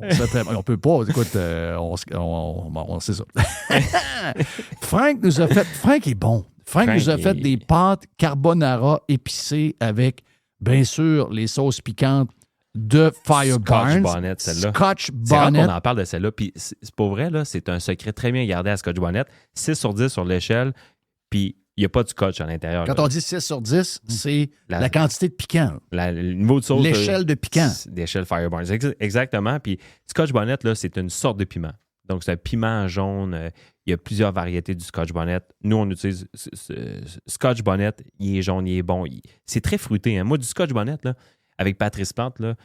On peut pas. Écoute, on sait ça. Frank est bon. Frank nous a fait des pâtes carbonara épicées avec, bien sûr, les sauces piquantes de Fire Barnes. Scotch Bonnet, celle-là. Scotch Bonnet. C'est rare qu'on en parle de celle-là. Puis c'est pas vrai, là, c'est un secret très bien gardé à Scotch Bonnet. 6 sur 10 sur l'échelle, puis il n'y a pas de scotch à l'intérieur. Quand on dit 6 sur 10, c'est la quantité de piquant. Le niveau de sauce. L'échelle de piquant. L'échelle Fire Barnes. Exactement. Puis Scotch Bonnet, là, c'est une sorte de piment. Donc, c'est un piment jaune. Il y a plusieurs variétés du Scotch Bonnet. Nous, on utilise Scotch Bonnet. Il est jaune, il est bon. C'est très fruité. Hein. Moi, du Scotch Bonnet, là, avec Patrice Plante, là,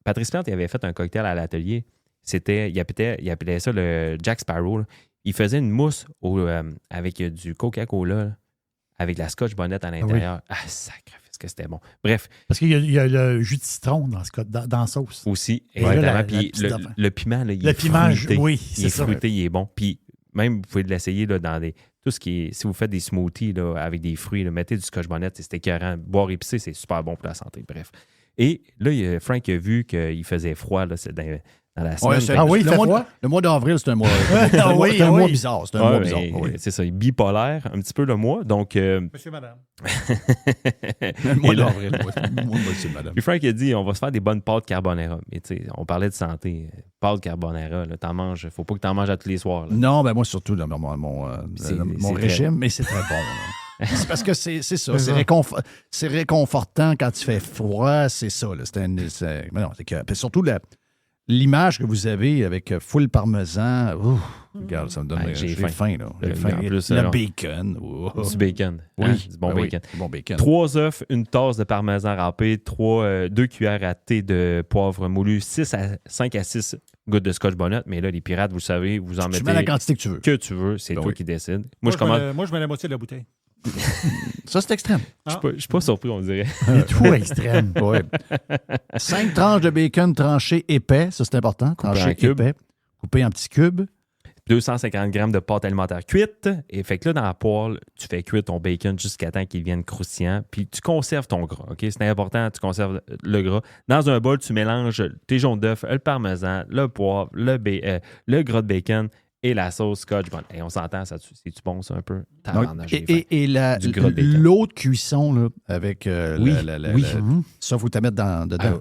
Patrice Plante, il avait fait un cocktail à l'atelier. Il appelait ça le Jack Sparrow. Là. Il faisait une mousse avec du Coca-Cola, là, avec la Scotch Bonnet à l'intérieur. Ah, sacrifice que c'était bon. Bref. Parce qu'il y a le jus de citron dans la sauce. Aussi, exactement. Puis le piment, là, il est fruité. Oui, il est fruité, il est bon. Puis même, vous pouvez l'essayer là, dans tout ce qui est... Si vous faites des smoothies là, avec des fruits, là, mettez du Scotch Bonnet, c'est écœurant. Boire épicé, c'est super bon pour la santé. Bref. Et là, Frank a vu qu'il faisait froid là, dans la semaine. Le mois d'avril, c'est un mois, mois bizarre. C'est un mois bizarre. Oui. C'est ça, bipolaire, un petit peu le mois. Donc, Monsieur, madame. Le mois d'avril, moi, monsieur, madame. Puis Frank a dit, on va se faire des bonnes pâtes carbonara. Mais tu sais, on parlait de santé. Pâtes carbonara, là, faut pas que tu en manges à tous les soirs. Là. Non, ben moi, surtout, là, mon régime, mais c'est très bon. Là. C'est parce que c'est ça. C'est réconfortant quand tu fais froid, c'est ça. Là. Mais non, puis surtout, l'image que vous avez avec full parmesan, regarde, ça me donne... j'ai faim, là. J'ai faim. Plus, le bacon. Du bacon. Oui. Hein? Du bon bacon. Oui, bon bacon. 3 œufs, une tasse de parmesan râpé, 2 cuillères à thé de poivre moulu, 5 à 6 gouttes de scotch bonnet. Mais là, les pirates, vous savez, vous en mettez... Tu mets la quantité que tu veux. Que tu veux, c'est toi qui décides. Moi, je mets la moitié de la bouteille. Ça, c'est extrême. Je suis pas surpris, on dirait. C'est tout extrême. Oui. 5 tranches de bacon tranché épais, ça c'est important. Tranché épais. Coupé en petits cubes. 250 grammes de pâte alimentaire cuite. Et fait que là, dans la poêle, tu fais cuire ton bacon jusqu'à temps qu'il devienne croustillant. Puis tu conserves ton gras. OK? C'est important, tu conserves le gras. Dans un bol, tu mélanges tes jaunes d'œufs, le parmesan, le poivre, le gras de bacon et la sauce scotch bonnet. Et on s'entend, c'est-tu bon, ça, un peu? Et l'autre cuisson, là, avec oui. ça, il faut te mettre dedans.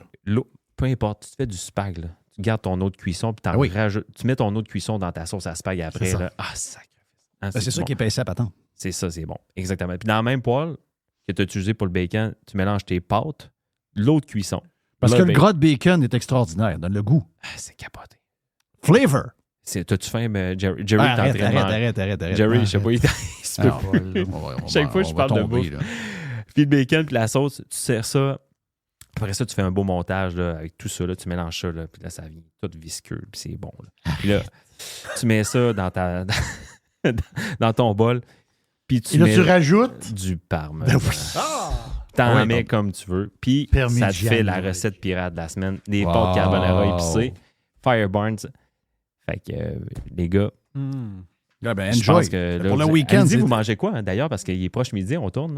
Peu importe, tu fais du spag, là. Tu gardes ton eau de cuisson, puis tu mets ton eau de cuisson dans ta sauce à spag après. Là. Ah, sacré. C'est ça qui est pincé à patente. C'est ça, c'est bon. Exactement. Puis dans la même poêle que tu as utilisé pour le bacon, tu mélanges tes pâtes, l'eau de cuisson. Parce que le gras de bacon est extraordinaire, donne le goût. Ah, c'est capoté. Flavor. T'as-tu faim, Jerry? Arrête. Jerry, je sais pas, chaque fois que je parle de bouffe. Puis le bacon, puis la sauce, tu sers ça. Après ça, tu fais un beau montage là, avec tout ça. Là, tu mélanges ça, là, puis là, ça vient tout visqueux, puis c'est bon. Là. Puis là, tu mets ça dans ton bol, puis tu rajoutes du parmesan. T'en mets comme tu veux. Puis ça te fait la recette pirate de la semaine. Des pâtes carbonara épicées. Fire Barnes. Fait que, les gars, je pense que là, pour le week-end. Midi, vous mangez quoi, hein, d'ailleurs? Parce qu'il est proche midi, on tourne.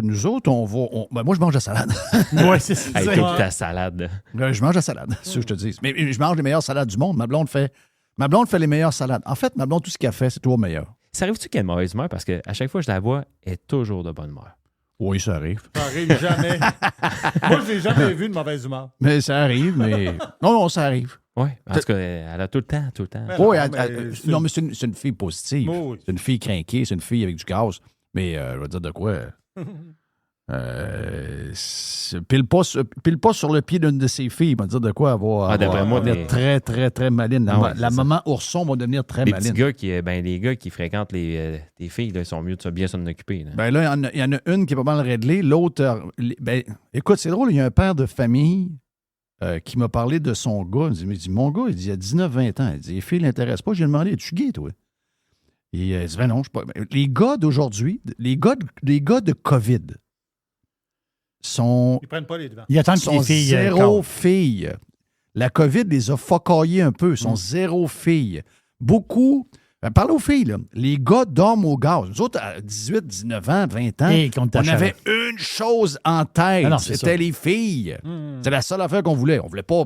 Nous autres, on va... moi, je mange la salade. Oui, c'est ça. Hey, ta salade. Je mange la salade, c'est ce que je te dis. Mais je mange les meilleures salades du monde. Ma blonde fait les meilleures salades. En fait, ma blonde, tout ce qu'elle fait, c'est toujours meilleur. Ça arrive-tu qu'elle est de mauvaise humeur? Parce qu'à chaque fois que je la vois, elle est toujours de bonne humeur. Oui, ça arrive. Ça arrive jamais. Moi, je n'ai jamais vu de mauvaise humeur. Mais ça arrive, mais... Non, ça arrive. Oui, en tout cas, elle a tout le temps. Oui, non, mais c'est une fille positive. Oui. C'est une fille crinquée, c'est une fille avec du gaz. Mais je vais dire de quoi... pile pas sur le pied d'une de ses filles. Il va dire de quoi elle va devenir très, très, très maline. La maman ourson va devenir très maline. Les gars qui fréquentent tes filles, là, ils sont mieux de bien s'en occuper. Là. Ben là, il y en a une qui est pas mal réglée. L'autre... écoute, c'est drôle, il y a un père de famille qui m'a parlé de son gars. Il dit, mon gars, il a 19-20 ans. Il dit, les filles ne l'intéressent pas. J'ai demandé, es-tu gay, toi? Et il dit, ben non, je ne suis pas... Les gars d'aujourd'hui, les gars de COVID sont... Ils prennent pas les devants. Ils attendent que les filles... Zéro filles. La COVID les a focaillés un peu. Ils sont zéro filles. Beaucoup... parle aux filles, là. Les gars dorment au gaz. Nous autres, à 18, 19 ans, 20 ans, on avait une chose en tête. C'était les filles. C'est la seule affaire qu'on voulait. On voulait pas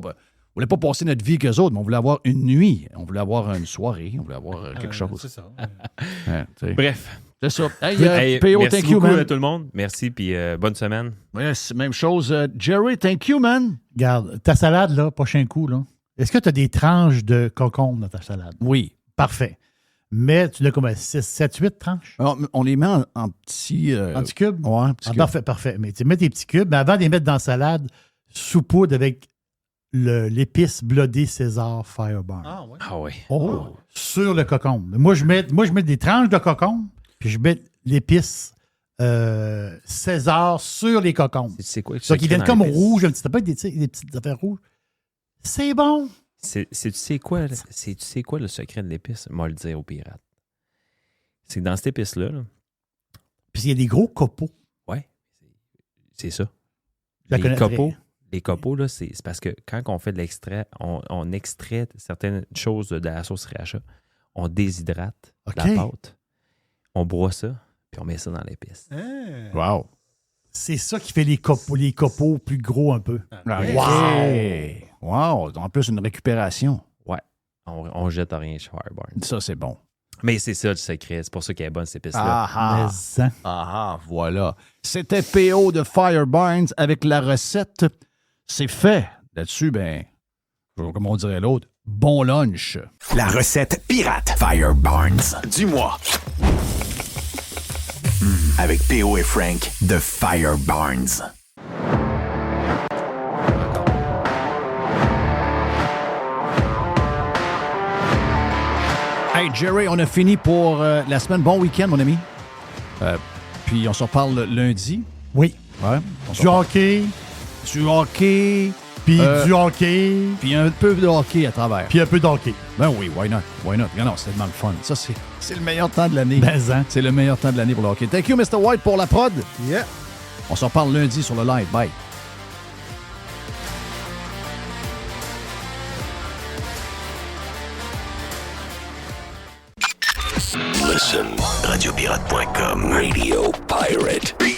passer notre vie qu'eux autres, mais on voulait avoir une nuit. On voulait avoir une soirée. On voulait avoir quelque chose. C'est ça. Bref. C'est ça. P.O., merci thank you, beaucoup man. À tout le monde. Merci, puis bonne semaine. Yes, même chose. Jerry, thank you, man. Regarde, ta salade, là, prochain coup, là. Est-ce que tu as des tranches de concombre dans ta salade? Oui. Parfait. Mais tu l'as comme 6, 7, 8 tranches? Alors, on les met en petits... En petits cubes? Oui, petits cubes. Parfait. Mais tu mets tes petits cubes, mais avant de les mettre dans la salade, saupoudre avec l'épice blodée César Fireburn. Ah oui. Sur le concombre. Moi, je mets des tranches de concombre, puis je mets l'épice César sur les concombres. C'est quoi? Donc, ils viennent comme rouges, un petit peu des petites affaires rouges. C'est bon. Tu sais quoi le secret de l'épice? Moi, le dire aux pirates. C'est que dans cette épice-là... Puis il y a des gros copeaux. Oui, c'est ça. Les copeaux, là, c'est parce que quand on fait de l'extrait, on extrait certaines choses de la sauce sriracha, on déshydrate la pâte, on broie ça, puis on met ça dans l'épice. Wow! C'est ça qui fait les copeaux plus gros un peu. Wow! Wow! En plus, une récupération. Ouais. On jette rien chez Fireburns. Ça, c'est bon. Mais c'est ça le secret. C'est pour ça qu'elle est bonne, ces pistes-là. Voilà. C'était PO de Fireburns avec la recette. C'est fait. Là-dessus, comme on dirait l'autre, bon lunch. La recette pirate Fireburns du mois. Avec PO et Frank de Fireburns. Hey Jerry, on a fini pour la semaine. Bon week-end, mon ami. Puis on se reparle lundi. Oui. Ouais. Du hockey. Puis du hockey. Puis un peu de hockey à travers. Puis un peu de hockey. Ben oui, why not? Why not? Non, c'est tellement le fun. Ça, c'est le meilleur temps de l'année. Ben, c'est le meilleur temps de l'année pour le hockey. Thank you, Mr. White, pour la prod. Yeah. On se reparle lundi sur le live. Bye. Listen, radiopirate.com, Radio Pirate.